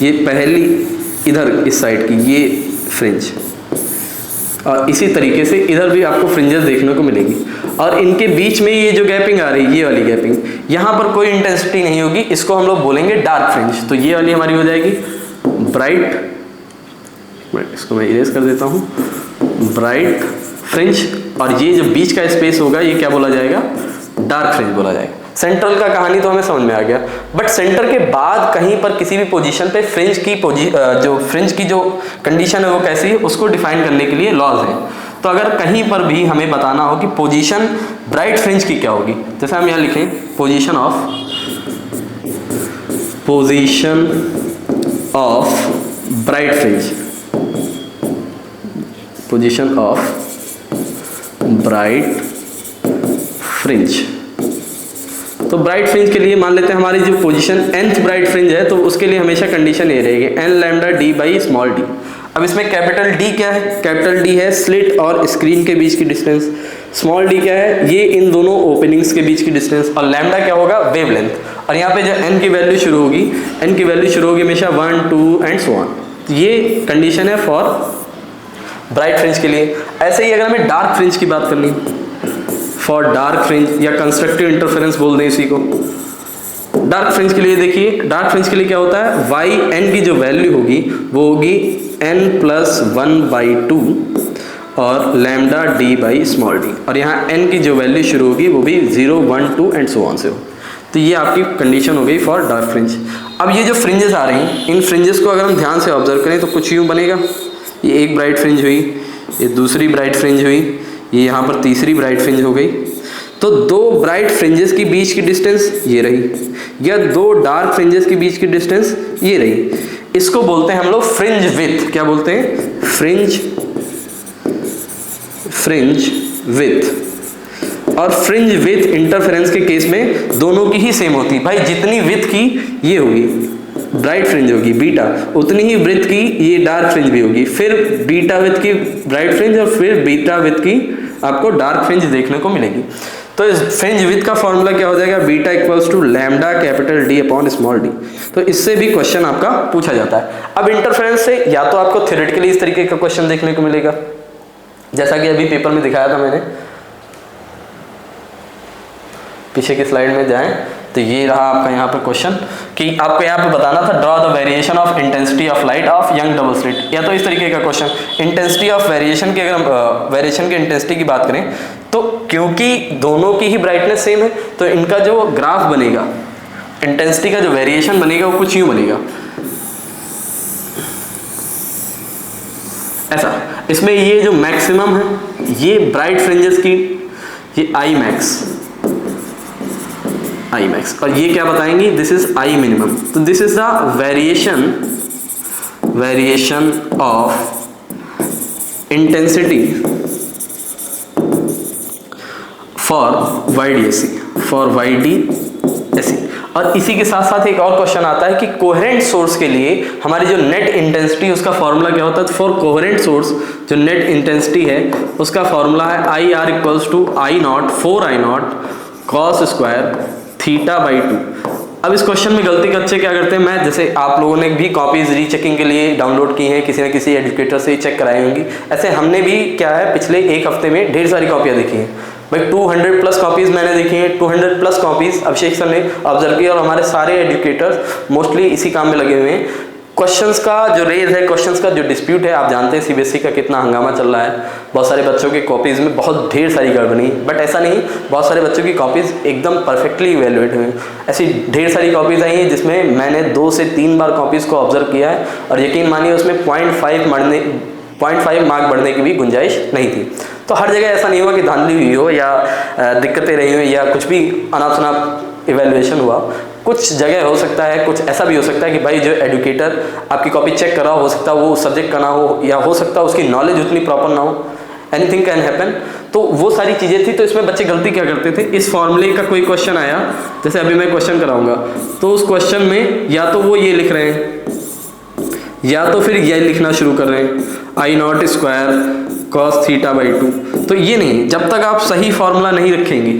Speaker 1: ये पहली इधर इस साइड की ये फ्रिंज, और इसी तरीके से इधर भी आपको फ्रिंजेस देखने को मिलेंगी, और इनके बीच में ये जो गैपिंग आ रही है, ये वाली गैपिंग, यहाँ पर कोई इंटेंसिटी नहीं होगी, इसको हम लोग बोलेंगे डार्क फ्रिंज। तो ये वाली हमारी हो जाएगी ब्राइट, इसको मैं इरेज कर देता हूँ, ब्राइट फ्रिंज, और ये जो बीच का स्पेस होगा ये क्या बोला जाएगा, डार्क फ्रिंज बोला जाएगा। सेंट्रल का कहानी तो हमें समझ में आ गया, बट सेंटर के बाद कहीं पर किसी भी पोजीशन पे फ्रिंज की जो कंडीशन है वो कैसी है, उसको डिफाइन करने के लिए लॉज है। तो अगर कहीं पर भी हमें बताना हो कि पोजीशन ब्राइट फ्रिंज की क्या होगी, जैसे हम यहाँ लिखें position of bright fringe, position of bright fringe. तो ब्राइट फ्रिंज के लिए मान लेते हैं हमारी जो पोजीशन nth ब्राइट फ्रिंज है, तो उसके लिए हमेशा कंडीशन ये रहेगी n lambda d by small d। अब इसमें कैपिटल D क्या है, कैपिटल D है स्लिट और स्क्रीन के बीच की डिस्टेंस, स्मॉल d क्या है, ये इन दोनों ओपनिंग्स के बीच की डिस्टेंस, और लैम्डा क्या होगा, वेवलेंथ। और यहाँ पे जो n की वैल्यू शुरू होगी हमेशा 1, 2 एंड सो ऑन। ये कंडीशन है फॉर ब्राइट फ्रिंज के लिए। ऐसे ही अगर हमें डार्क फ्रिंज की बात करनी, फॉर डार्क फ्रिंज या कंस्ट्रक्टिव इंटरफेरेंस बोल दें इसी को, डार्क फ्रिंज के लिए देखिए, डार्क फ्रिंज के लिए क्या होता है, वाई एन की जो वैल्यू होगी वो होगी n+1/2 और lambda d by small d, और यहाँ n की जो वैल्यू शुरू होगी वो भी 0, 1, 2 एंड सो ऑन से हो। तो ये आपकी कंडीशन हो गई फॉर डार्क फ्रिंज। अब ये जो फ्रिंजेस आ रही हैं, इन फ्रिंजेस को अगर हम ध्यान से ऑब्जर्व करें तो कुछ यूँ बनेगा, ये एक ब्राइट फ्रिंज हुई, ये दूसरी ब्राइट फ्रिंज हुई, ये यहाँ पर तीसरी ब्राइट फ्रिंज हो गई। तो दो ब्राइट फ्रिंजेस के बीच की डिस्टेंस ये रही, या दो डार्क फ्रिंजेस के बीच की डिस्टेंस ये रही। इसको बोलते हैं हम लोग फ्रिंज विड्थ। क्या बोलते हैं, फ्रिंज विड्थ। और फ्रिंज विड्थ इंटरफेरेंस के केस में दोनों की ही सेम होती है। भाई जितनी विड्थ की ये होगी ब्राइट फ्रिंज होगी बीटा, उतनी ही ब्रेथ की ये डार्क फ्रिंज भी होगी, फिर बीटा विथ की ब्राइट फ्रिंज और फिर बीटा विथ की आपको डार्क फ्रिंज देखने को मिलेगी। तो इस फ्रिंज विथ का फॉर्मूला क्या हो जाएगा, beta equals to lambda capital D upon small d। तो इससे भी क्वेश्चन आपका पूछा जाता है। अब इंटरफेरेंस से या तो आपको थ्योरेटिकली इस तरीके का क्वेश्चन देखने को मिलेगा, जैसा कि अभी पेपर में दिखाया था मैंने, पीछे की स्लाइड में जाएं तो ये रहा आपका यहाँ पर क्वेश्चन कि आपको यहाँ पे बताना था draw the variation of intensity of light of young double slit. या तो इस तरीके का क्वेश्चन, इंटेंसिटी ऑफ वेरिएशन की, अगर हम वेरिएशन की इंटेंसिटी की बात करें तो क्योंकि दोनों की ही ब्राइटनेस सेम है तो इनका जो ग्राफ बनेगा, इंटेंसिटी का जो वेरिएशन बनेगा वो कुछ यूँ बनेगा ऐसा। इसमें ये जो मैक्सिमम है ये ब्राइट फ्रिंजेस की, ये आई मैक्स, और ये क्या बताएंगी, दिस इज आई मिनिमम। तो this is the variation of intensity for YDSC। और इसी के साथ साथ एक और क्वेश्चन आता है कि कोहेरेंट सोर्स के लिए हमारी जो नेट इंटेंसिटी उसका फॉर्मूला क्या होता है। फॉर कोहेरेंट सोर्स जो नेट इंटेंसिटी है उसका फॉर्मूला है IR equals to I0 4I0 cos square θ/2। अब इस क्वेश्चन में गलती के बच्चे क्या करते हैं, मैं जैसे आप लोगों ने भी कॉपीज रीचेकिंग के लिए डाउनलोड की हैं, किसी न किसी एजुकेटर से चेक कराई होंगी, ऐसे हमने भी क्या है पिछले एक हफ्ते में ढेर सारी कॉपियाँ देखी हैं। भाई 200+ कॉपीज मैंने देखी हैं, 200+ कॉपीज अभिषेक सर ने ऑब्जर्व की, और हमारे सारे एजुकेटर्स मोस्टली इसी काम में लगे हुए हैं। क्वेश्चंस का जो रेज है, क्वेश्चंस का जो डिस्प्यूट है, आप जानते हैं सीबीएसई का कितना हंगामा चल रहा है। बहुत सारे बच्चों की कॉपीज़ में बहुत ढेर सारी गड़बड़ी, बट ऐसा नहीं, बहुत सारे बच्चों की कॉपीज़ एकदम परफेक्टली इवेलुएट हुई। ऐसी ढेर सारी कॉपीज़ आई हैं जिसमें मैंने 2 से 3 बार कॉपीज़ को ऑब्जर्व किया है और यकीन मानिए उसमें 0.5 मार्क बढ़ने की भी गुंजाइश नहीं थी। तो हर जगह ऐसा नहीं हुआ कि धांधली हुई हो या दिक्कतें रही हो या कुछ भी अनाप शनाप इवेल्युएशन हुआ। कुछ जगह हो सकता है, कुछ ऐसा भी हो सकता है कि भाई जो एडुकेटर आपकी कॉपी चेक कर रहा हो सकता है वो उस सब्जेक्ट का ना हो, या हो सकता है उसकी नॉलेज उतनी प्रॉपर ना हो, एनीथिंग कैन हैपन। तो वो सारी चीज़ें थी। तो इसमें बच्चे गलती क्या करते थे, इस फॉर्मूले का कोई क्वेश्चन आया, जैसे अभी मैं क्वेश्चन कराऊंगा, तो उस क्वेश्चन में या तो वो ये लिख रहे हैं या तो फिर ये लिखना शुरू कर रहे हैं I0² cos θ/2। तो ये नहीं, जब तक आप सही फॉर्मूला नहीं रखेंगे,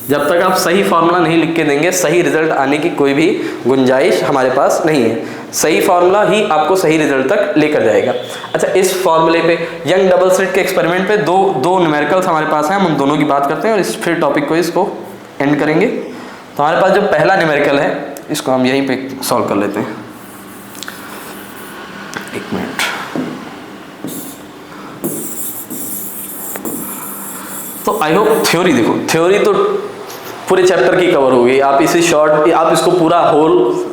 Speaker 1: जब तक आप सही फार्मूला नहीं लिख के देंगे, सही रिजल्ट आने की कोई भी गुंजाइश हमारे पास नहीं है। सही फार्मूला ही आपको सही रिजल्ट तक लेकर जाएगा। अच्छा, इस फॉर्मूले पे यंग डबल स्लिट के एक्सपेरिमेंट पे दो न्यूमेरिकल्स हमारे पास हैं, हम उन दोनों की बात करते हैं और इस फिर टॉपिक को इसको एंड करेंगे। तो हमारे पास जो पहला न्यूमेरिकल है इसको हम यहीं पे सॉल्व कर लेते हैं। एक मिनट, तो आई होप थ्योरी, देखो थ्योरी तो पूरे चैप्टर की कवर हो गई। आप इसी शॉर्ट, आप इसको पूरा होल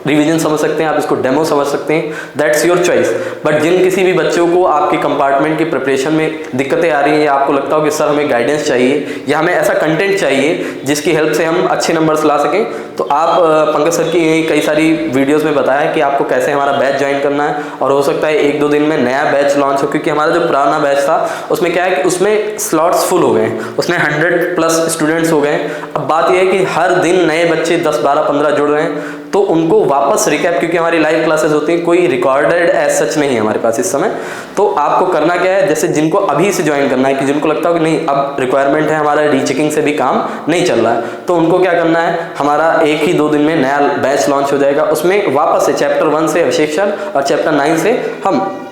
Speaker 1: रिवीजन समझ सकते हैं, आप इसको डेमो समझ सकते हैं, दैट्स योर चॉइस। बट जिन किसी भी बच्चों को आपके कंपार्टमेंट की प्रिपरेशन में दिक्कतें आ रही हैं या आपको लगता हो कि सर हमें गाइडेंस चाहिए या हमें ऐसा कंटेंट चाहिए जिसकी हेल्प से हम अच्छे नंबर्स ला सकें, तो आप पंकज सर की कई सारी वीडियोस में बताया है कि आपको कैसे हमारा बैच ज्वाइन करना है। और हो सकता है 1-2 दिन में नया बैच लॉन्च हो, क्योंकि हमारा जो पुराना बैच था उसमें क्या है कि उसमें स्लॉट्स फुल हो गए, उसमें 100+ स्टूडेंट्स हो गए। अब बात यह है कि हर दिन नए बच्चे 10, 12, 15 जुड़ रहे हैं, तो उनको वापस रिकैप, क्योंकि हमारी लाइव क्लासेस होती हैं, कोई रिकॉर्डेड एज सच नहीं है हमारे पास इस समय। तो आपको करना क्या है, जैसे जिनको अभी से ज्वाइन करना है, कि जिनको लगता हो कि नहीं अब रिक्वायरमेंट है, हमारा रीचेकिंग से भी काम नहीं चल रहा है, तो उनको क्या करना है, हमारा 1 ही 2 दिन में नया बैच लॉन्च हो जाएगा। उसमें वापस से चैप्टर 1 से अभिषेक सर और चैप्टर 9 से हम,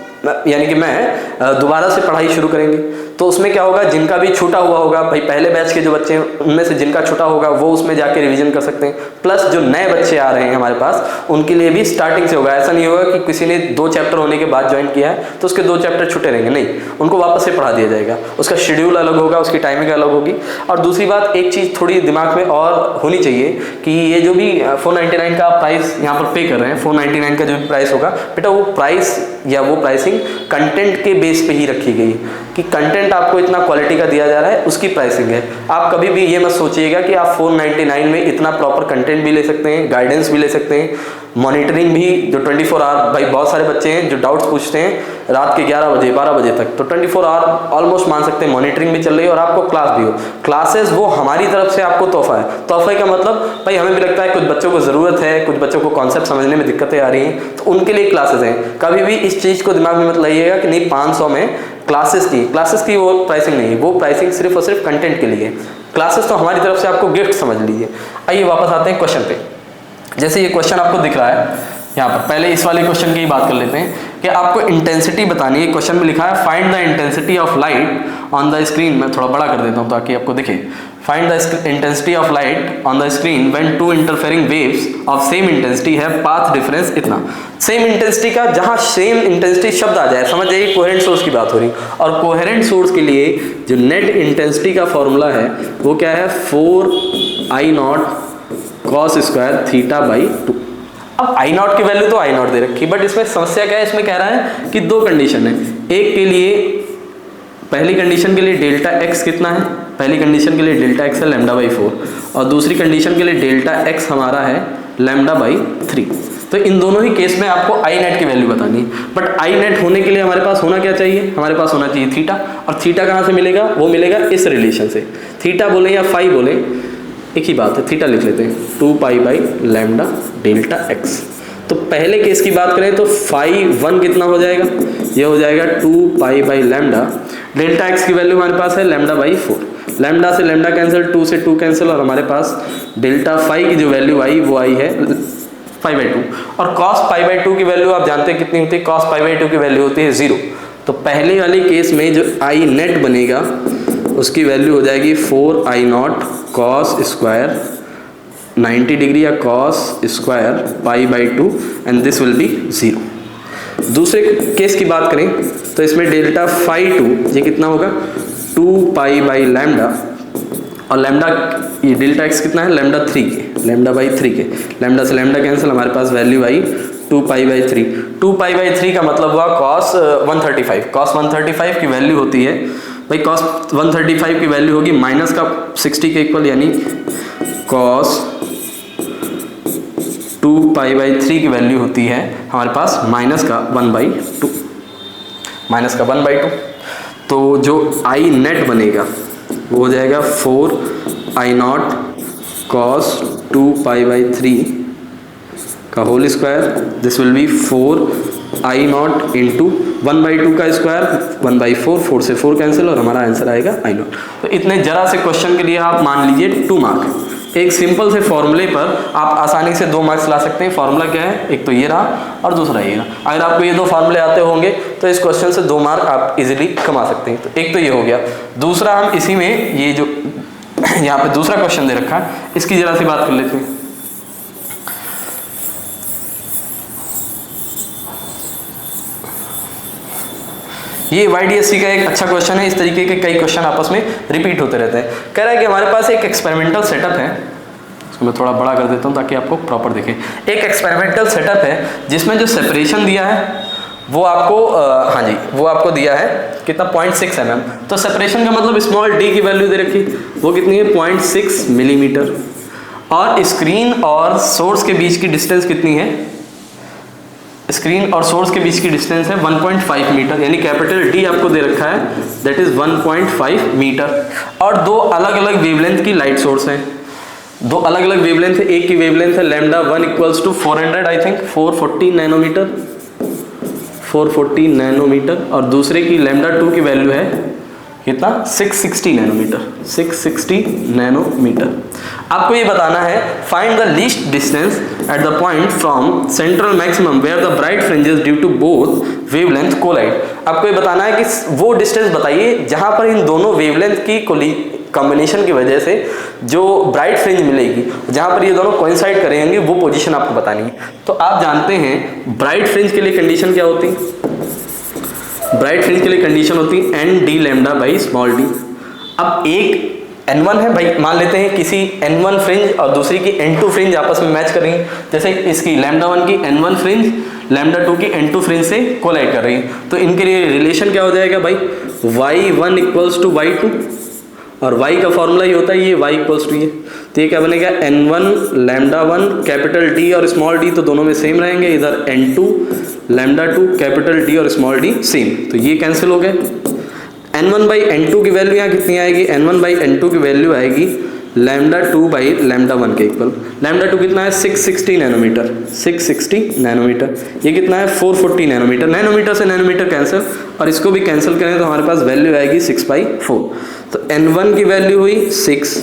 Speaker 1: यानी कि मैं दोबारा से पढ़ाई शुरू करेंगे। तो उसमें क्या होगा, जिनका भी छूटा हुआ होगा, भाई पहले बैच के जो बच्चे हैं उनमें से जिनका छूटा होगा वो उसमें जाके रिवीजन कर सकते हैं, प्लस जो नए बच्चे आ रहे हैं हमारे पास उनके लिए भी स्टार्टिंग से होगा। ऐसा नहीं होगा कि किसी ने 2 चैप्टर होने के बाद ज्वाइन किया है तो उसके 2 चैप्टर छूटे रहेंगे, नहीं, उनको वापस से पढ़ा दिया जाएगा। उसका शेड्यूल अलग होगा, उसकी टाइमिंग अलग होगी। और दूसरी बात, एक चीज़ थोड़ी दिमाग में और होनी चाहिए कि ये जो भी 499 का प्राइस यहाँ पर पे कर रहे हैं, 499 का जो भी प्राइस होगा बेटा, वो प्राइस या वो प्राइसिंग कंटेंट के बेस पे ही रखी गई, कि कंटेंट आपको इतना क्वालिटी का दिया जा रहा है उसकी प्राइसिंग है। आप कभी भी ये मत सोचिएगा कि आप 499 में इतना प्रॉपर कंटेंट भी ले सकते हैं, गाइडेंस भी ले सकते हैं, मॉनिटरिंग भी जो 24 आवर, भाई बहुत सारे बच्चे हैं जो डाउट्स पूछते हैं रात के 11 बजे 12 बजे तक, तो 24 आवर ऑलमोस्ट मान सकते हैं मॉनिटरिंग भी चल रही है और आपको क्लास भी हो। क्लासेस वो हमारी तरफ से आपको तोहफा है। तोहफे का मतलब भाई हमें भी लगता है कुछ बच्चों को ज़रूरत है, कुछ बच्चों को कॉन्सेप्ट समझने में दिक्कतें आ रही हैं, तो उनके लिए क्लासेस हैं। कभी भी इस चीज़ को दिमाग में मत लाइएगा कि नहीं 500 में क्लासेस की वो प्राइसिंग नहीं है, वो प्राइसिंग सिर्फ और सिर्फ कंटेंट के लिए। क्लासेस तो हमारी तरफ से आपको गिफ्ट समझ लीजिए। आइए वापस आते हैं क्वेश्चन पे। जैसे ये क्वेश्चन आपको दिख रहा है यहाँ पर, पहले इस वाले क्वेश्चन की बात कर लेते हैं कि आपको इंटेंसिटी बतानी है। क्वेश्चन में लिखा है find the intensity of light on the screen. मैं थोड़ा बड़ा कर देता हूँ ताकि आपको दिखे। Find the intensity of light on the screen when 2 interfering waves of same intensity है, पाथ डिफरेंस इतना। सेम इंटेंसिटी का, जहाँ सेम इंटेंसिटी शब्द आ जाए, समझ जाइए कोहेरेंट सोर्स की बात हो रही। और कोहेरेंट सोर्स के लिए जो नेट इंटेंसिटी का फॉर्मूला है वो क्या है, 4I0 cos² θ/2। अब I0 की वैल्यू तो I0 दे रखी, बट इसमें समस्या क्या है, इसमें कह रहा है कि 2 कंडीशन है। एक के लिए, पहली कंडीशन के लिए डेल्टा x कितना है, पहली कंडीशन के लिए डेल्टा x है λ/4, और दूसरी कंडीशन के लिए डेल्टा x हमारा है λ/3। तो इन दोनों ही केस में आपको I net की वैल्यू बतानी है। बट I net होने के लिए हमारे पास होना क्या चाहिए, हमारे पास होना चाहिए थीटा। और थीटा कहाँ से मिलेगा, वो मिलेगा इस रिलेशन से। थीटा बोले या फाई बोले एक ही बात है, थीटा लिख लेते हैं, 2π/λ डेल्टा x। तो पहले केस की बात करें तो φ1 कितना हो जाएगा, ये हो जाएगा 2π/λ। डेल्टा x की वैल्यू हमारे पास है λ/4। लैम्डा से लैम्डा कैंसिल, 2 से 2 कैंसिल, और हमारे पास डेल्टा फाई की जो वैल्यू आई वो आई है π/2। और cos π/2 की वैल्यू आप जानते हैं कितनी होती है, cos π/2 की वैल्यू होती है 0। तो पहले वाले केस में जो I net बनेगा उसकी वैल्यू हो जाएगी 4I0 cos² 90 डिग्री या cos square pi by 2 and this will B 0। दूसरे केस की बात करें तो इसमें डेल्टा फाई 2 ये कितना होगा 2 पाई बाई लैम्डा, और लैम्डा ये डेल्टा एक्स कितना है लैम्डा 3 के, लैम्डा बाई 3 के, लैम्डा से लैम्डा कैंसिल, हमारे पास value I 2 pi by 3। 2 pi by 3 का मतलब हुआ cos 135। cos 135 की वैल्यू होती है भाई, cos 135 की वैल्यू होगी माइनस का 60 के इक्वल, यानी cos 2 पाई बाई 3 की वैल्यू होती है हमारे पास माइनस का 1/2, माइनस का 1/2। तो जो आई नेट बनेगा वो हो जाएगा 4I0 cos 2 पाई बाई 3 का whole square, this will be 4I0 into 1/2 का स्क्वायर 1/4, 4 से 4 कैंसिल और हमारा आंसर आएगा I0। तो इतने जरा से क्वेश्चन के लिए आप मान लीजिए 2 मार्क। एक सिंपल से फॉर्मूले पर आप आसानी से 2 मार्क्स ला सकते हैं। फॉर्मूला क्या है, एक तो ये रहा और दूसरा ये रहा। अगर आपको ये 2 फार्मूले आते होंगे तो इस क्वेश्चन से 2 मार्क आप इजीली कमा सकते हैं। तो एक तो ये हो गया। दूसरा हम इसी में ये जो यहाँ पे दूसरा क्वेश्चन दे रखा है इसकी जरा सी बात कर लेते हैं। ये YDSC का एक अच्छा क्वेश्चन है। इस तरीके के कई क्वेश्चन आपस में रिपीट होते रहते हैं। कह रहा है कि हमारे पास एक एक्सपेरिमेंटल सेटअप है, इसको मैं थोड़ा बड़ा कर देता हूँ ताकि आपको प्रॉपर दिखे। एक एक्सपेरिमेंटल सेटअप है जिसमें जो सेपरेशन दिया है वो आपको हाँ जी वो आपको दिया है कितना 0.6 mm। तो सेपरेशन का मतलब स्मॉल d की वैल्यू दे रखी, वो कितनी है 0.6 मिलीमीटर, और स्क्रीन और सोर्स के बीच की डिस्टेंस कितनी है, स्क्रीन और सोर्स के बीच की डिस्टेंस है 1.5 मीटर, यानी कैपिटल D आपको दे रखा है दैट इज 1.5 मीटर। और 2 अलग अलग वेवलेंथ की लाइट सोर्स हैं, 2 अलग अलग वेवलेंथ है। एक की वेवलेंथ है lambda 1 equals to 400 I think 440 nanometre, 440 nanometre, और दूसरे की लैम्डा 2 की वैल्यू है कितना 660 नैनोमीटर, 660 नैनोमीटर। आपको ये बताना है find the least distance at the point from central maximum where the bright fringes due to both wavelength collide. आपको ये बताना है कि वो डिस्टेंस बताइए जहां पर इन दोनों वेवलेंथ की कॉम्बिनेशन की वजह से जो ब्राइट फ्रिंज मिलेगी, जहां पर ये दोनों कोइंसाइड करेंगे वो पोजीशन आपको बतानी है। तो आप जानते हैं ब्राइट फ्रिंज के लिए कंडीशन क्या होती है, ब्राइट फ्रिंज के लिए कंडीशन होती है N D lambda by small D. अब एक N1 है भाई, मान लेते हैं किसी N1 फ्रिंज और दूसरी की N2 फ्रिंज आपस में मैच कर रही है, जैसे इसकी लैम्डा 1 की N1 फ्रिंज लैम्डा 2 की N2 फ्रिंज से कोलाइड कर रही है। तो इनके लिए रिलेशन क्या हो जाएगा भाई, y1 इक्वल्स टू y2, और y का फॉर्मूला ही होता है ये y इक्वल्स टू ये, तो ये क्या बनेगा N1 लैम्डा 1 कैपिटल D और स्मॉल d तो दोनों में सेम रहेंगे, इधर N2 लैम्डा 2 कैपिटल D और स्मॉल d सेम, तो ये कैंसिल हो गए। N1 बाई N2 की वैल्यू यहाँ कितनी आएगी, N1 बाई N2 की वैल्यू आएगी लैम्डा 2 बाई लैम्डा 1 के इक्वल। लैम्डा 2 कितना है 660 नैनोमीटर, 660 नैनोमीटर, ये कितना है 440 नैनोमीटर, नैनोमीटर से नैनोमीटर कैंसिल, और इसको भी कैंसिल करें तो हमारे पास वैल्यू आएगी 6/4। तो N1 की वैल्यू हुई 6,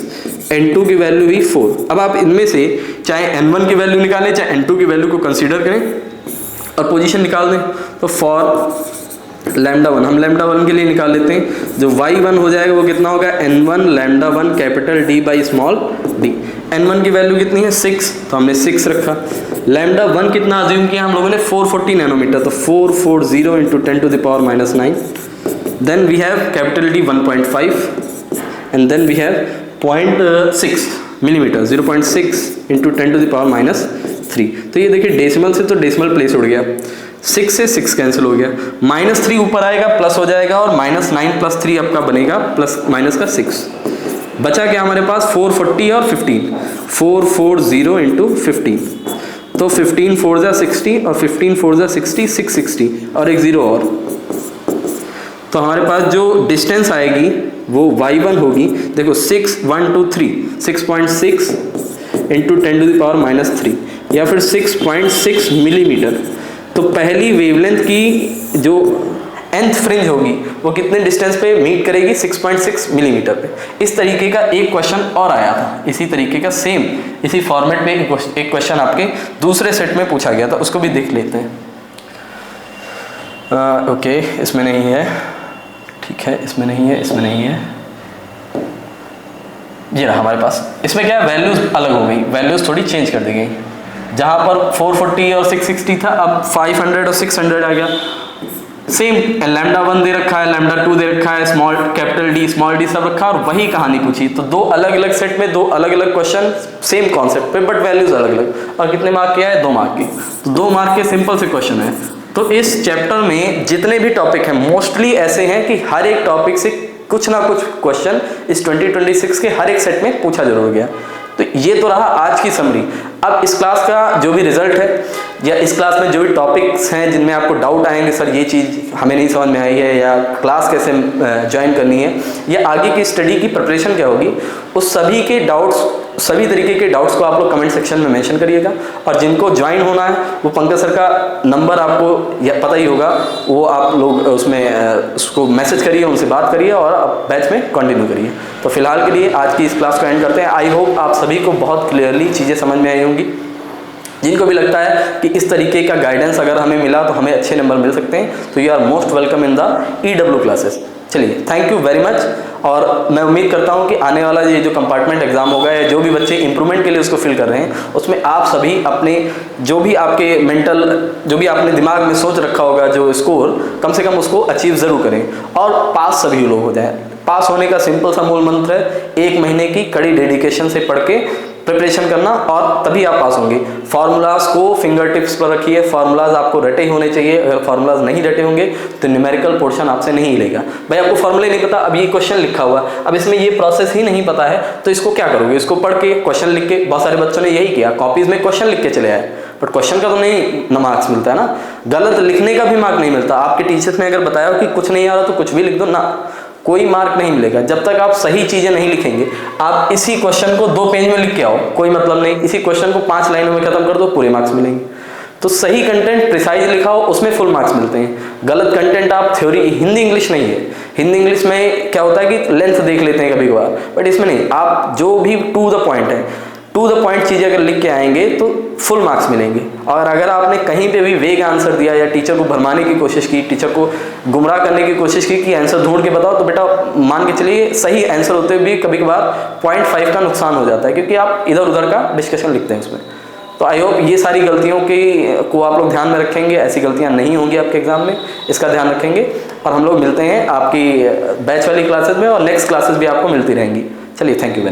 Speaker 1: N2 की वैल्यू हुई 4। अब आप इनमें से चाहे N1 की वैल्यू निकालें चाहे N2 की वैल्यू को कंसीडर करें और पोजीशन निकाल दें। तो फॉर लैम्डा 1 हम लैम्डा 1 के लिए निकाल लेते हैं, जो y1 हो जाएगा वो कितना होगा N1 lambda 1 capital D by small d। N1 की वैल्यू कितनी है 6, तो हमने 6 रखा। लैम्डा 1 कितना अज्यूम किया हम लोगों ने 440 नैनोमीटर, तो 440 into 10 to the power minus 9, then we have capital D 1.5 and then we have 0.6 millimetre, 0.6 into 10 to the power minus 3। तो ये देखिए डेसिमल से तो डेसिमल प्लेस उड़ गया, 6 से 6 कैंसिल हो गया, -3 ऊपर आएगा प्लस हो जाएगा, और -9 प्लस 3 आपका बनेगा प्लस माइनस का 6। बचा क्या हमारे पास 440 और 15, 440 इंटू 15, तो 15 4 जा 60 और 15 4 जा 60, 660 और एक 0 और, तो हमारे पास जो डिस्टेंस आएगी वो y1 होगी, देखो 6 1 2 3 6.6 into 10 to the power minus 3 या फिर 6.6 मिलीमीटर। तो पहली वेवलेंथ की जो nth फ्रिंज होगी वो कितने डिस्टेंस पे मीट करेगी 6.6 मिलीमीटर पे। इस तरीके का एक क्वेश्चन और आया था, इसी तरीके का सेम इसी फॉर्मेट में एक क्वेश्चन आपके दूसरे सेट में पूछा गया था, उसको भी देख लेते हैं। ओके इसमें नहीं है, ठीक है इसमें नहीं है, इसमें नहीं है, ये रहा हमारे पास। इसमें क्या है, वैल्यूज अलग हो गई, वैल्यूज थोड़ी चेंज कर दी गई। जहाँ पर 440 और 660 था, अब 500 और 600 आ गया। सेम लैम्डा 1 दे रखा है, लैम्डा 2 दे रखा है, small capital D small D सब रखा है, और वही कहानी पूछी। तो दो अलग अलग सेट में दो अलग अलग क्वेश्चन सेम कॉन्सेप्ट पे, बट वैल्यूज अलग अलग। और कितने मार्क के आए, 2 मार्क की। तो 2 मार्क के सिंपल से क्वेश्चन है। तो इस चैप्टर में जितने भी टॉपिक हैं मोस्टली ऐसे हैं कि हर एक टॉपिक से कुछ ना कुछ क्वेश्चन इस 2026 के हर एक सेट में पूछा जरूर गया। तो ये तो रहा आज की समरी। अब इस क्लास का जो भी रिजल्ट है, या इस क्लास में जो भी टॉपिक्स हैं जिनमें आपको डाउट आएंगे, सर ये चीज़ हमें नहीं समझ में आई है, या क्लास कैसे ज्वाइन करनी है, या आगे की स्टडी की प्रिपरेशन क्या होगी, उस सभी के डाउट्स, सभी तरीके के डाउट्स को आप लोग कमेंट सेक्शन में मेंशन करिएगा। और जिनको ज्वाइन होना है वो पंकज सर का नंबर आपको पता ही होगा, वो आप लोग उसमें उसको मैसेज करिए, उनसे बात करिए और बैच में कंटिन्यू करिए। तो फिलहाल के लिए आज की इस क्लास को एंड करते हैं। आई होप आप सभी को बहुत क्लियरली चीज़ें समझ में आई होंगी। जिनको भी लगता है कि इस तरीके का गाइडेंस अगर हमें मिला तो हमें अच्छे नंबर मिल सकते हैं, तो you are most welcome in the EW classes. चलिए, थैंक यू वेरी मच। और मैं उम्मीद करता हूं कि आने वाला ये जो कंपार्टमेंट एग्जाम होगा, या जो भी बच्चे इंप्रूवमेंट के लिए उसको फिल कर रहे हैं, उसमें आप सभी अपने जो भी आपके मेंटल, जो भी आपने दिमाग में सोच रखा होगा जो स्कोर, कम से कम उसको अचीव ज़रूर करें और पास सभी लोग हो जाएं। पास होने का सिंपल सा मूल मंत्र है, 1 महीने की कड़ी डेडिकेशन से पढ़ के प्रिपरेशन करना, और तभी आप पास होंगे। फार्मूलाज को फिंगर टिप्स पर रखिए, फार्मूलाज आपको रटे होने चाहिए। अगर फार्मूलाज नहीं रटे होंगे तो न्यूमेरिकल पोर्शन आपसे नहीं लेगा। भाई आपको फार्मूला नहीं पता, अब ये क्वेश्चन लिखा हुआ, अब इसमें ये प्रोसेस ही नहीं पता है, तो इसको क्या करोगे? इसको पढ़ के क्वेश्चन लिख के, बहुत सारे बच्चों ने यही किया, कॉपीज में क्वेश्चन लिख के चले आए, बट क्वेश्चन का तो नहीं मार्क्स मिलता है ना, गलत लिखने का भी मार्क नहीं मिलता। आपके टीचर्स ने अगर बताया कि कुछ नहीं आ रहा तो कुछ भी लिख दो ना, कोई मार्क नहीं मिलेगा जब तक आप सही चीजें नहीं लिखेंगे। आप इसी क्वेश्चन को 2 पेज में लिख के आओ, कोई मतलब नहीं, इसी क्वेश्चन को 5 लाइनों में खत्म कर दो, पूरे मार्क्स मिलेंगे। तो सही कंटेंट प्रिसाइज लिखा हो, उसमें फुल मार्क्स मिलते हैं। गलत कंटेंट आप थ्योरी, हिंदी इंग्लिश नहीं है, हिंदी इंग्लिश में क्या होता है कि लेंथ देख लेते हैं कभी कभार, बट इसमें नहीं, आप जो भी टू द पॉइंट है, टू द पॉइंट चीज़ें अगर लिख के आएंगे तो फुल मार्क्स मिलेंगे। और अगर आपने कहीं पे भी वेग आंसर दिया, या टीचर को भरमाने की कोशिश की, टीचर को गुमराह करने की कोशिश की कि आंसर ढूंढ के बताओ, तो बेटा मान के चलिए सही आंसर होते हुए भी कभी कभार 0.5 का नुकसान हो जाता है, क्योंकि आप इधर उधर का डिस्कशन लिखते हैं उसमें। तो आई होप ये सारी गलतियों को आप लोग ध्यान में रखेंगे, ऐसी गलतियाँ नहीं होंगी आपके एग्जाम में, इसका ध्यान रखेंगे। और हम लोग मिलते हैं आपकी बैच वाली क्लासेज में, और नेक्स्ट क्लासेज भी आपको मिलती रहेंगी। चलिए, थैंक यू।